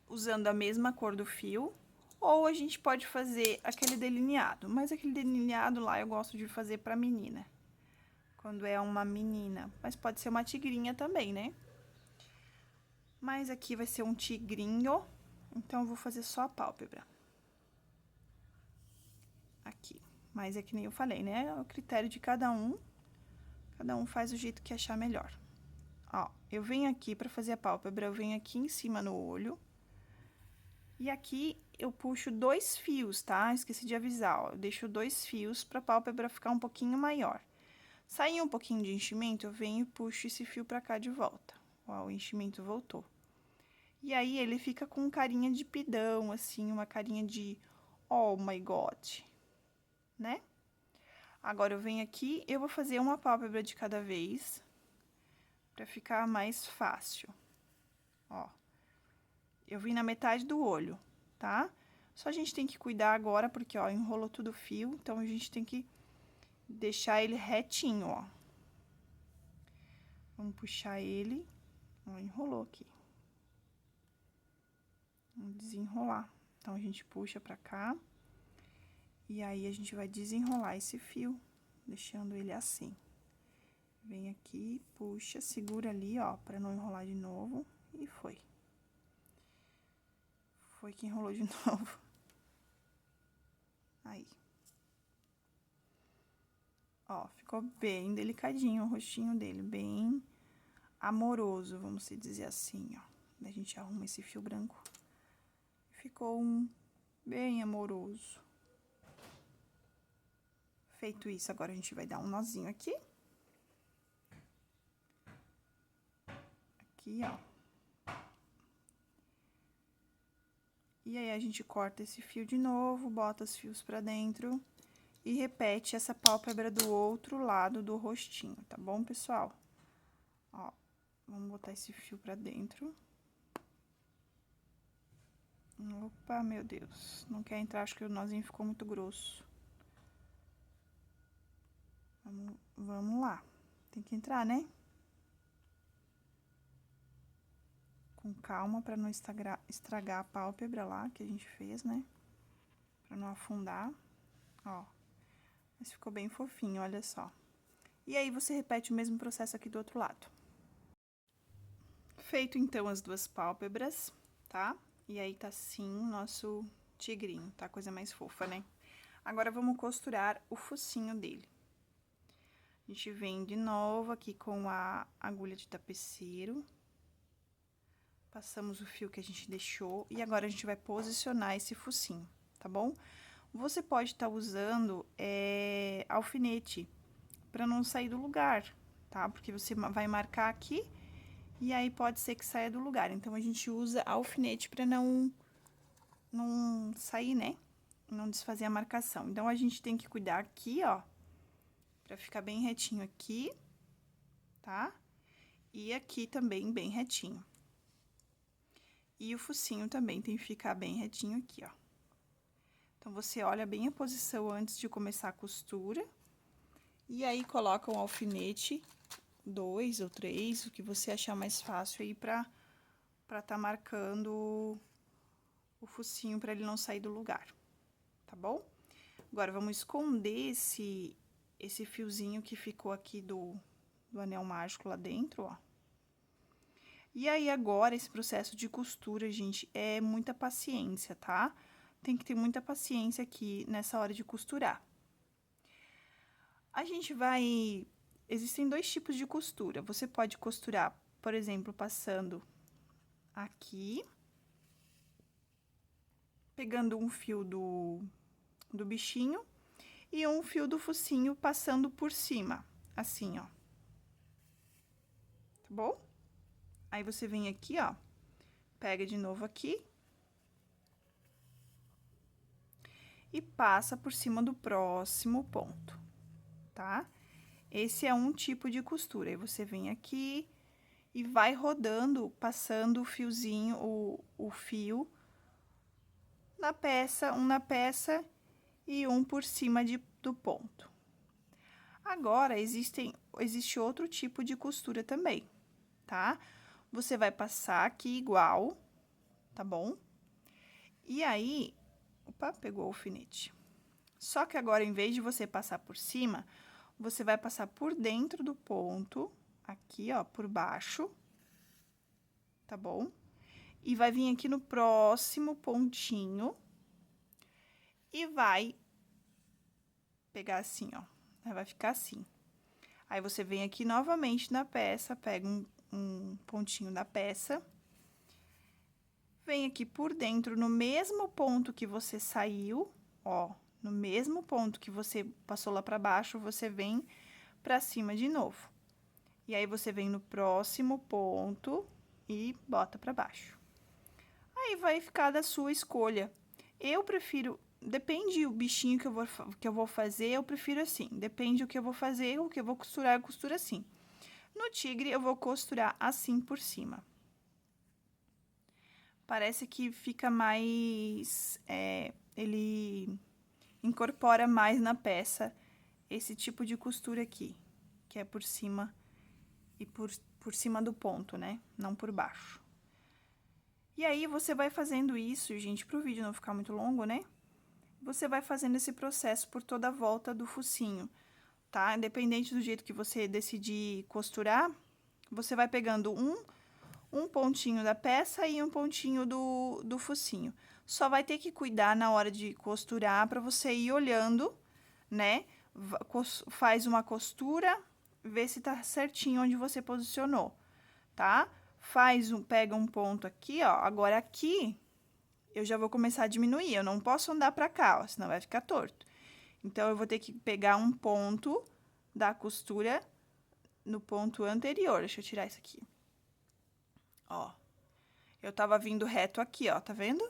usando a mesma cor do fio, ou a gente pode fazer aquele delineado. Mas aquele delineado lá eu gosto de fazer pra menina, quando é uma menina. Mas pode ser uma tigrinha também, né? Mas aqui vai ser um tigrinho, então eu vou fazer só a pálpebra. Aqui. Mas é que nem eu falei, né? É o critério de cada um faz do jeito que achar melhor. Ó, eu venho aqui pra fazer a pálpebra, eu venho aqui em cima no olho. E aqui eu puxo 2 fios, tá? Esqueci de avisar, ó. Eu deixo 2 fios pra pálpebra ficar um pouquinho maior. Saiu um pouquinho de enchimento, eu venho e puxo esse fio pra cá de volta. Ó, o enchimento voltou. E aí, ele fica com carinha de pidão, assim, uma carinha de oh my God, né? Agora, eu venho aqui, eu vou fazer uma pálpebra de cada vez, pra ficar mais fácil. Ó, eu vim na metade do olho, tá? Só a gente tem que cuidar agora, porque, ó, enrolou tudo o fio, então a gente tem que deixar ele retinho, ó. Vamos puxar ele, ó, enrolou aqui. Vamos desenrolar. Então, a gente puxa pra cá. E aí, a gente vai desenrolar esse fio, deixando ele assim. Vem aqui, puxa, segura ali, ó, pra não enrolar de novo. E foi. Foi que enrolou de novo. Aí. Ó, ficou bem delicadinho o rostinho dele, bem amoroso, vamos se dizer assim, ó. A gente arruma esse fio branco. Ficou bem amoroso. Feito isso, agora a gente vai dar um nozinho aqui. Aqui, ó. E aí, a gente corta esse fio de novo, bota os fios pra dentro e repete essa pálpebra do outro lado do rostinho, tá bom, pessoal? Ó, vamos botar esse fio pra dentro. Opa, meu Deus, não quer entrar, acho que o nozinho ficou muito grosso. Vamos lá, tem que entrar, né? Com calma, pra não estragar a pálpebra lá que a gente fez, né? Pra não afundar, ó. Mas ficou bem fofinho, olha só. E aí, você repete o mesmo processo aqui do outro lado. Feito, então, as duas pálpebras, tá? E aí, tá assim o nosso tigrinho, tá? Coisa mais fofa, né? Agora, vamos costurar o focinho dele. A gente vem de novo aqui com a agulha de tapeceiro. Passamos o fio que a gente deixou e agora a gente vai posicionar esse focinho, tá bom? Você pode estar usando alfinete pra não sair do lugar, tá? Porque você vai marcar aqui e aí pode ser que saia do lugar. Então, a gente usa alfinete pra não sair, né? Não desfazer a marcação. Então, a gente tem que cuidar aqui, ó, pra ficar bem retinho aqui, tá? E aqui também bem retinho. E o focinho também tem que ficar bem retinho aqui, ó. Então, você olha bem a posição antes de começar a costura. E aí, coloca um alfinete, 2 ou 3, o que você achar mais fácil aí pra tá marcando o focinho pra ele não sair do lugar, tá bom? Agora, vamos esconder esse fiozinho que ficou aqui do anel mágico lá dentro, ó. E aí, agora, esse processo de costura, gente, é muita paciência, tá? Tem que ter muita paciência aqui nessa hora de costurar. A gente vai... Existem 2 tipos de costura. Você pode costurar, por exemplo, passando aqui, pegando um fio do bichinho e um fio do focinho passando por cima, assim, ó. Tá bom? Aí, você vem aqui, ó, pega de novo aqui e passa por cima do próximo ponto, tá? Esse é um tipo de costura. Aí, você vem aqui e vai rodando, passando o fiozinho, o fio na peça, um na peça e um por cima do ponto. Agora, existe outro tipo de costura também, tá? Você vai passar aqui igual, tá bom? E aí, opa, pegou o alfinete. Só que agora, em vez de você passar por cima, você vai passar por dentro do ponto, aqui, ó, por baixo, tá bom? E vai vir aqui no próximo pontinho e vai pegar assim, ó. Vai ficar assim. Aí, você vem aqui novamente na peça, pega um pontinho da peça, vem aqui por dentro, no mesmo ponto que você saiu, ó, no mesmo ponto que você passou lá pra baixo, você vem pra cima de novo. E aí, você vem no próximo ponto e bota pra baixo. Aí, vai ficar da sua escolha. Eu prefiro, depende o bichinho que eu vou fazer, eu prefiro assim. Depende o que eu vou fazer, o que eu vou costurar, eu costuro assim. No tigre, eu vou costurar assim por cima. Parece que fica mais... ele incorpora mais na peça esse tipo de costura aqui, que é por cima e por cima do ponto, né? Não por baixo. E aí, você vai fazendo isso, gente, pro vídeo não ficar muito longo, né? Você vai fazendo esse processo por toda a volta do focinho, tá? Independente do jeito que você decidir costurar, você vai pegando um pontinho da peça e um pontinho do focinho. Só vai ter que cuidar na hora de costurar para você ir olhando, né? Faz uma costura, vê se tá certinho onde você posicionou, tá? Pega um ponto aqui, ó. Agora, aqui, eu já vou começar a diminuir. Eu não posso andar pra cá, ó, senão vai ficar torto. Então, eu vou ter que pegar um ponto da costura no ponto anterior. Deixa eu tirar isso aqui. Ó, eu tava vindo reto aqui, ó, tá vendo?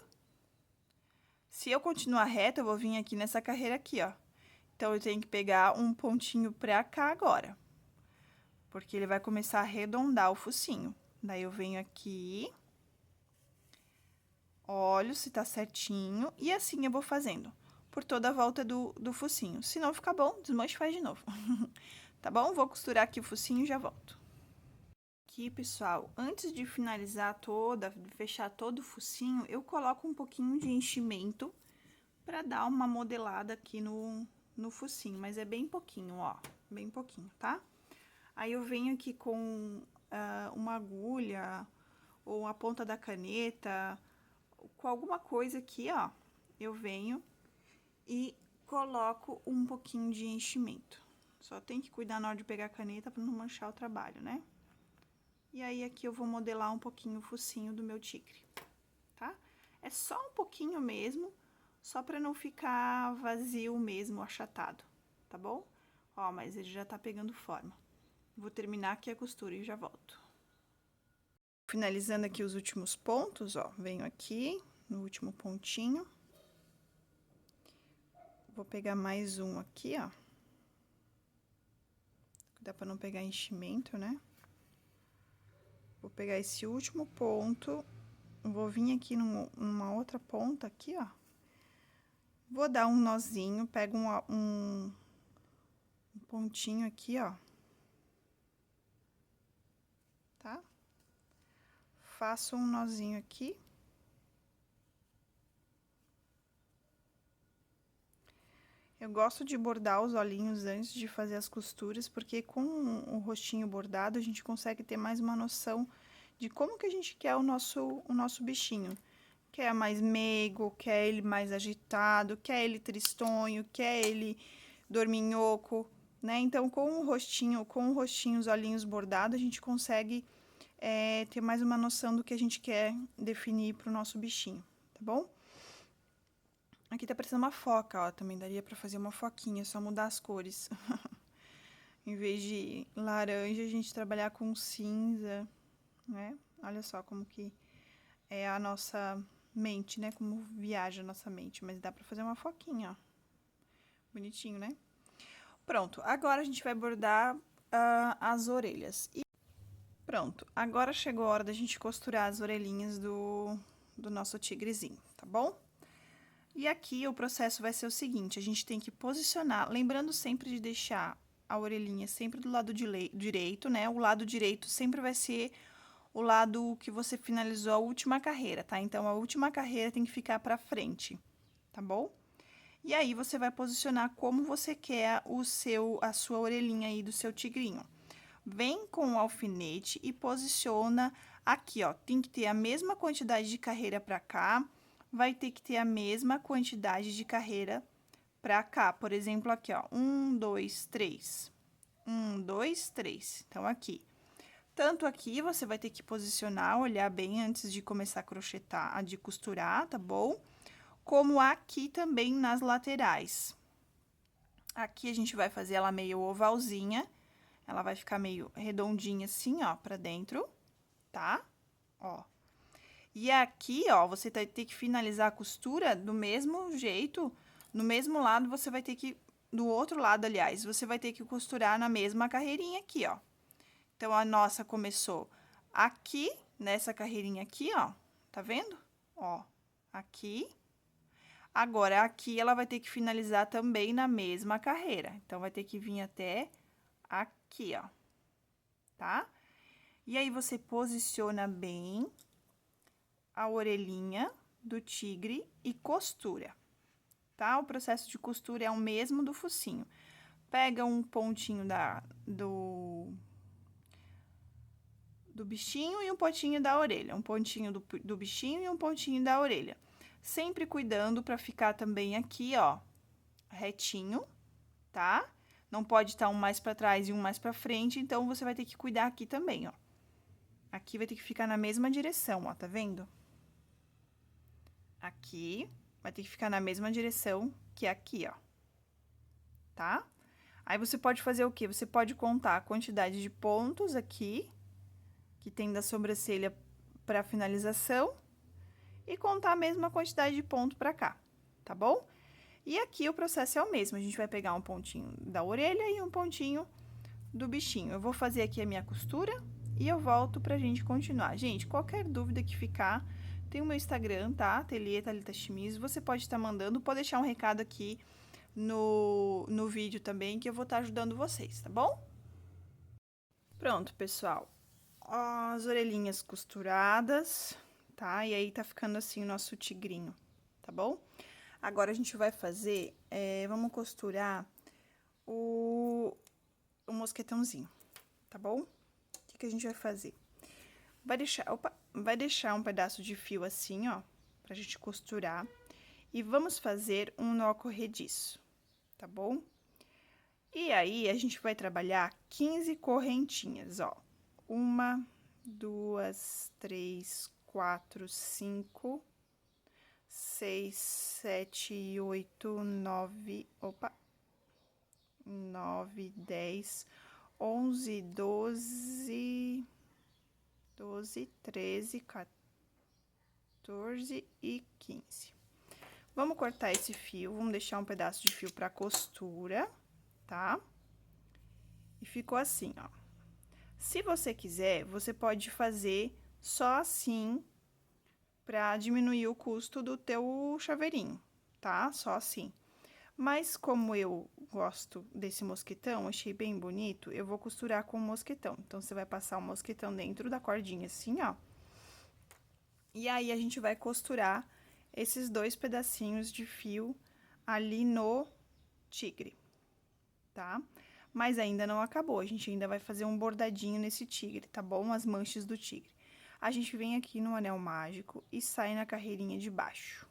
Se eu continuar reto, eu vou vir aqui nessa carreira aqui, ó. Então, eu tenho que pegar um pontinho pra cá agora. Porque ele vai começar a arredondar o focinho. Daí, eu venho aqui, olho se tá certinho, e assim eu vou fazendo por toda a volta do focinho. Se não ficar bom, desmanche e faz de novo. Tá bom? Vou costurar aqui o focinho e já volto. Aqui, pessoal, antes de finalizar fechar todo o focinho, eu coloco um pouquinho de enchimento pra dar uma modelada aqui no focinho, mas é bem pouquinho, ó, bem pouquinho, tá? Aí, eu venho aqui com uma agulha ou a ponta da caneta, com alguma coisa aqui, ó, eu venho e coloco um pouquinho de enchimento. Só tem que cuidar na hora de pegar a caneta pra não manchar o trabalho, né? E aí, aqui eu vou modelar um pouquinho o focinho do meu tigre, tá? É só um pouquinho mesmo, só pra não ficar vazio mesmo, achatado, tá bom? Ó, mas ele já tá pegando forma. Vou terminar aqui a costura e já volto. Finalizando aqui os últimos pontos, ó, venho aqui no último pontinho. Vou pegar mais um aqui, ó. Dá pra não pegar enchimento, né? Vou pegar esse último ponto, vou vir aqui numa outra ponta aqui, ó. Vou dar um nozinho, pego um pontinho aqui, ó. Tá? Faço um nozinho aqui. Eu gosto de bordar os olhinhos antes de fazer as costuras, porque com o rostinho bordado, a gente consegue ter mais uma noção de como que a gente quer o nosso bichinho. Quer mais meigo, quer ele mais agitado, quer ele tristonho, quer ele dorminhoco, né? Então, com o rostinho, os olhinhos bordados, a gente consegue ter mais uma noção do que a gente quer definir pro nosso bichinho, tá bom? Aqui tá parecendo uma foca, ó, também daria pra fazer uma foquinha, só mudar as cores. Em vez de laranja, a gente trabalhar com cinza, né? Olha só como que é a nossa mente, né? Como viaja a nossa mente, mas dá pra fazer uma foquinha, ó. Bonitinho, né? Pronto, agora a gente vai bordar as orelhas. Pronto, agora chegou a hora da gente costurar as orelhinhas do nosso tigrezinho, tá bom? E aqui o processo vai ser o seguinte, a gente tem que posicionar, lembrando sempre de deixar a orelhinha sempre do lado direito, né? O lado direito sempre vai ser o lado que você finalizou a última carreira, tá? Então, a última carreira tem que ficar pra frente, tá bom? E aí, você vai posicionar como você quer a sua orelhinha aí do seu tigrinho. Vem com o alfinete e posiciona aqui, ó. Tem que ter a mesma quantidade de carreira pra cá, vai ter que ter a mesma quantidade de carreira pra cá. Por exemplo, aqui, ó, 1, 2, 3. 1, 2, 3. Então, aqui. Tanto aqui, você vai ter que posicionar, olhar bem antes de começar a crochetar, de costurar, tá bom? Como aqui também nas laterais. Aqui, a gente vai fazer ela meio ovalzinha. Ela vai ficar meio redondinha assim, ó, pra dentro, tá? Ó. E aqui, ó, você vai ter que finalizar a costura do mesmo jeito, no mesmo lado, você vai ter que, do outro lado, aliás, você vai ter que costurar na mesma carreirinha aqui, ó. Então, a nossa começou aqui, nessa carreirinha aqui, ó, tá vendo? Ó, aqui. Agora, aqui ela vai ter que finalizar também na mesma carreira. Então, vai ter que vir até aqui, ó, tá? E aí, você posiciona bem a orelhinha do tigre e costura, tá? O processo de costura é o mesmo do focinho. Pega um pontinho do bichinho e um pontinho da orelha. Um pontinho do bichinho e um pontinho da orelha. Sempre cuidando pra ficar também aqui, ó, retinho, tá? Não pode estar um mais pra trás e um mais pra frente, então, você vai ter que cuidar aqui também, ó. Aqui vai ter que ficar na mesma direção, ó, tá vendo? Aqui vai ter que ficar na mesma direção que aqui, ó. Tá? Aí, você pode fazer o quê? Você pode contar a quantidade de pontos aqui, que tem da sobrancelha pra finalização, e contar a mesma quantidade de ponto pra cá, tá bom? E aqui o processo é o mesmo, a gente vai pegar um pontinho da orelha e um pontinho do bichinho. Eu vou fazer aqui a minha costura e eu volto pra gente continuar. Gente, qualquer dúvida que ficar, tem o meu Instagram, tá? Ateliê Thalita Chimizo, você pode estar mandando, pode deixar um recado aqui no vídeo também, que eu vou estar ajudando vocês, tá bom? Pronto, pessoal. As orelhinhas costuradas, tá? E aí, tá ficando assim o nosso tigrinho, tá bom? Agora, a gente vai fazer, vamos costurar o mosquetãozinho, tá bom? O que a gente vai fazer? Vai deixar um pedaço de fio assim, ó, pra gente costurar. E vamos fazer um nó corrediço, tá bom? E aí, a gente vai trabalhar 15 correntinhas, ó. 1, 2, 3, 4, 5, 6, 7, 8, 9, 9, 10, 11, 12, 13, 14 e 15. Vamos cortar esse fio, vamos deixar um pedaço de fio pra costura, tá? E ficou assim, ó. Se você quiser, você pode fazer só assim, pra diminuir o custo do teu chaveirinho, tá? Só assim. Mas como eu gosto desse mosquetão, achei bem bonito, eu vou costurar com o mosquetão. Então, você vai passar o mosquetão dentro da cordinha assim, ó. E aí, a gente vai costurar esses 2 pedacinhos de fio ali no tigre, tá? Mas ainda não acabou, a gente ainda vai fazer um bordadinho nesse tigre, tá bom? As manchas do tigre. A gente vem aqui no anel mágico e sai na carreirinha de baixo.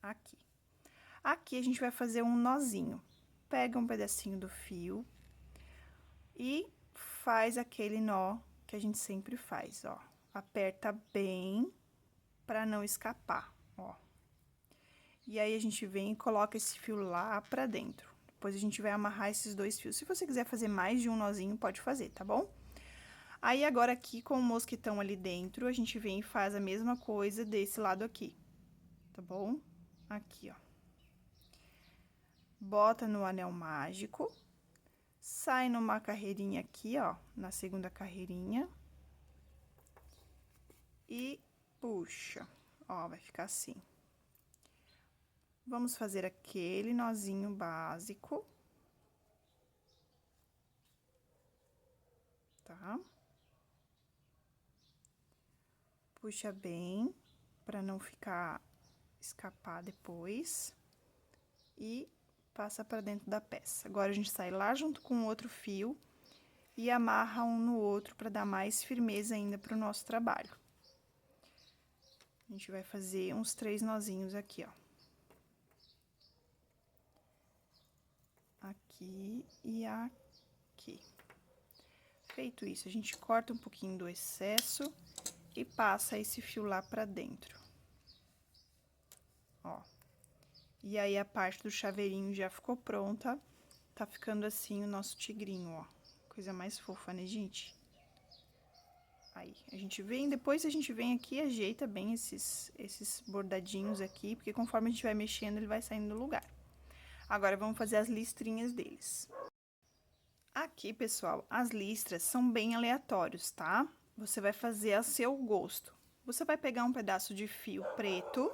Aqui. Aqui a gente vai fazer um nozinho. Pega um pedacinho do fio e faz aquele nó que a gente sempre faz, ó. Aperta bem pra não escapar, ó. E aí, a gente vem e coloca esse fio lá pra dentro. Depois, a gente vai amarrar esses 2 fios. Se você quiser fazer mais de um nozinho, pode fazer, tá bom? Aí, agora, aqui, com o mosquetão ali dentro, a gente vem e faz a mesma coisa desse lado aqui, tá bom? Aqui, ó. Bota no anel mágico, sai numa carreirinha aqui, ó, na segunda carreirinha. E puxa, ó, vai ficar assim. Vamos fazer aquele nozinho básico. Tá? Puxa bem, pra não escapar depois. E passa pra dentro da peça. Agora, a gente sai lá junto com o outro fio e amarra um no outro pra dar mais firmeza ainda pro nosso trabalho. A gente vai fazer uns 3 nozinhos aqui, ó. Aqui e aqui. Feito isso, a gente corta um pouquinho do excesso e passa esse fio lá pra dentro. Ó. E aí, a parte do chaveirinho já ficou pronta. Tá ficando assim o nosso tigrinho, ó. Coisa mais fofa, né, gente? Aí, a gente vem, depois a gente vem aqui e ajeita bem esses bordadinhos aqui, porque conforme a gente vai mexendo, ele vai saindo do lugar. Agora, vamos fazer as listrinhas deles. Aqui, pessoal, as listras são bem aleatórios, tá? Você vai fazer a seu gosto. Você vai pegar um pedaço de fio preto,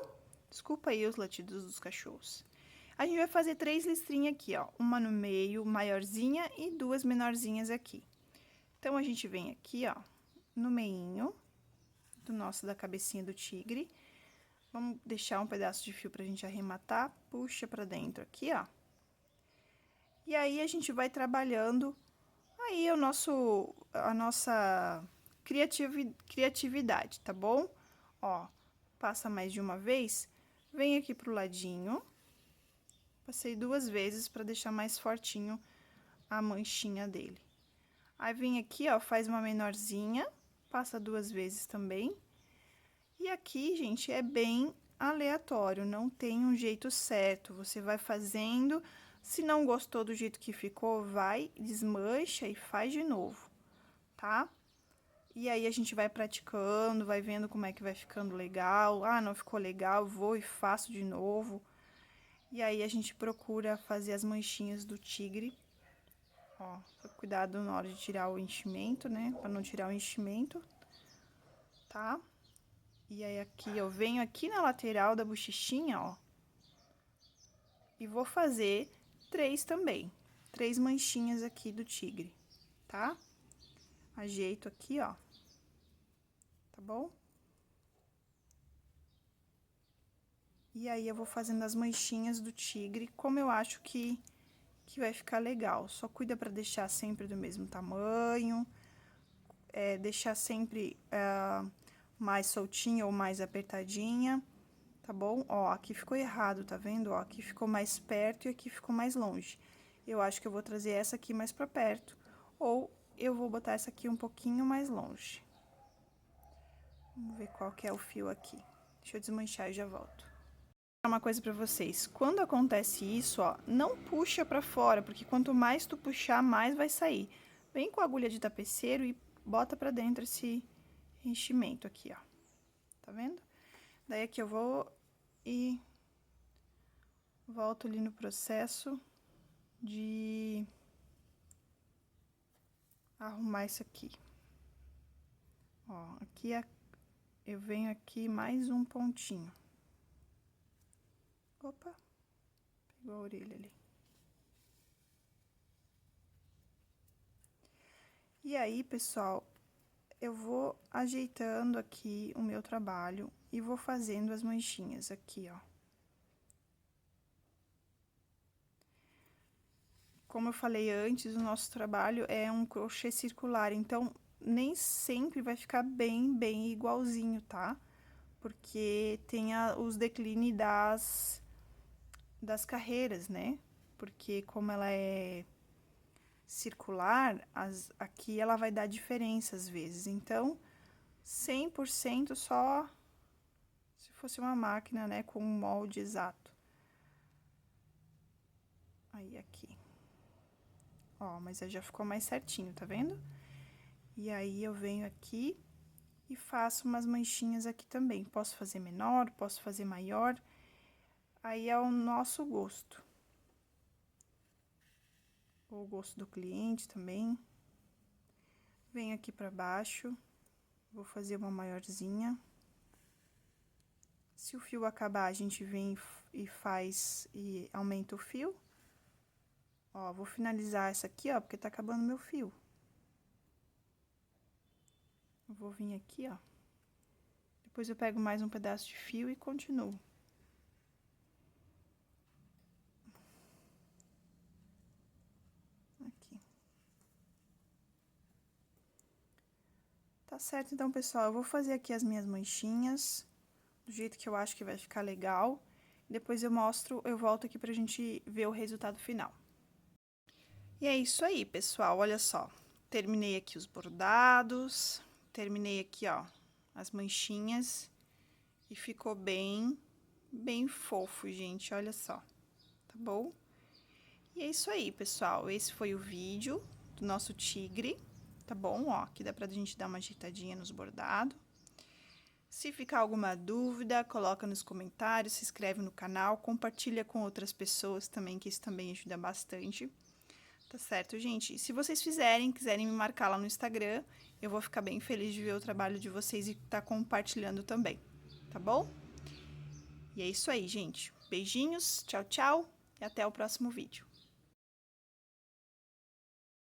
desculpa aí os latidos dos cachorros. A gente vai fazer 3 listrinhas aqui, ó, uma no meio, maiorzinha, e 2 menorzinhas aqui. Então, a gente vem aqui, ó, no meinho da cabecinha do tigre. Vamos deixar um pedaço de fio pra gente arrematar, puxa pra dentro aqui, ó. E aí, a gente vai trabalhando aí a nossa criatividade, tá bom? Ó, passa mais de uma vez, vem aqui pro ladinho. Passei 2 vezes pra deixar mais fortinho a manchinha dele. Aí, vem aqui, ó, faz uma menorzinha, passa 2 vezes também. E aqui, gente, é bem aleatório, não tem um jeito certo. Você vai fazendo, se não gostou do jeito que ficou, vai, desmancha e faz de novo, tá? E aí, a gente vai praticando, vai vendo como é que vai ficando legal. Ah, não ficou legal, vou e faço de novo. E aí, a gente procura fazer as manchinhas do tigre. Ó, cuidado na hora de tirar o enchimento, né? Pra não tirar o enchimento, tá? E aí, aqui, eu venho aqui na lateral da bochechinha, ó. E vou fazer 3 também. 3 manchinhas aqui do tigre, tá? Ajeito aqui, ó. Tá bom? E aí, eu vou fazendo as manchinhas do tigre, como eu acho que vai ficar legal. Só cuida pra deixar sempre do mesmo tamanho. Deixar sempre mais soltinha ou mais apertadinha, tá bom? Ó, aqui ficou errado, tá vendo? Ó, aqui ficou mais perto e aqui ficou mais longe. Eu acho que eu vou trazer essa aqui mais pra perto, ou eu vou botar essa aqui um pouquinho mais longe. Vamos ver qual que é o fio aqui. Deixa eu desmanchar e já volto. Uma coisa pra vocês, quando acontece isso, ó, não puxa pra fora, porque quanto mais tu puxar, mais vai sair. Vem com a agulha de tapeceiro e bota pra dentro esse enchimento aqui, ó. Tá vendo? Daí, aqui eu vou e volto ali no processo de arrumar isso aqui. Ó, aqui eu venho aqui mais um pontinho. Opa, pegou a orelha ali. E aí, pessoal, eu vou ajeitando aqui o meu trabalho e vou fazendo as manchinhas aqui, ó. Como eu falei antes, o nosso trabalho é um crochê circular, então nem sempre vai ficar bem igualzinho, tá? Porque tem os decline das carreiras, né? Porque como ela é circular, aqui ela vai dar diferença às vezes. Então, 100% só se fosse uma máquina, né, com um molde exato. Aí, aqui. Ó, mas aí já ficou mais certinho, tá vendo? E aí, eu venho aqui e faço umas manchinhas aqui também. Posso fazer menor, posso fazer maior. Aí, é o nosso gosto. Ou o gosto do cliente também. Venho aqui pra baixo. Vou fazer uma maiorzinha. Se o fio acabar, a gente vem e faz e aumenta o fio. Ó, vou finalizar essa aqui, ó, porque tá acabando meu fio. Eu vou vir aqui, ó. Depois eu pego mais um pedaço de fio e continuo. Aqui. Tá certo, então, pessoal, eu vou fazer aqui as minhas manchinhas, do jeito que eu acho que vai ficar legal. Depois eu volto aqui pra gente ver o resultado final. E é isso aí, pessoal, olha só. Terminei aqui os bordados, terminei aqui, ó, as manchinhas. E ficou bem fofo, gente, olha só, tá bom? E é isso aí, pessoal, esse foi o vídeo do nosso tigre, tá bom? Ó, aqui dá pra gente dar uma ajeitadinha nos bordados. Se ficar alguma dúvida, coloca nos comentários, se inscreve no canal, compartilha com outras pessoas também, que isso também ajuda bastante. Tá certo, gente? E se vocês quiserem me marcar lá no Instagram, eu vou ficar bem feliz de ver o trabalho de vocês e tá compartilhando também, tá bom? E é isso aí, gente. Beijinhos, tchau, tchau e até o próximo vídeo.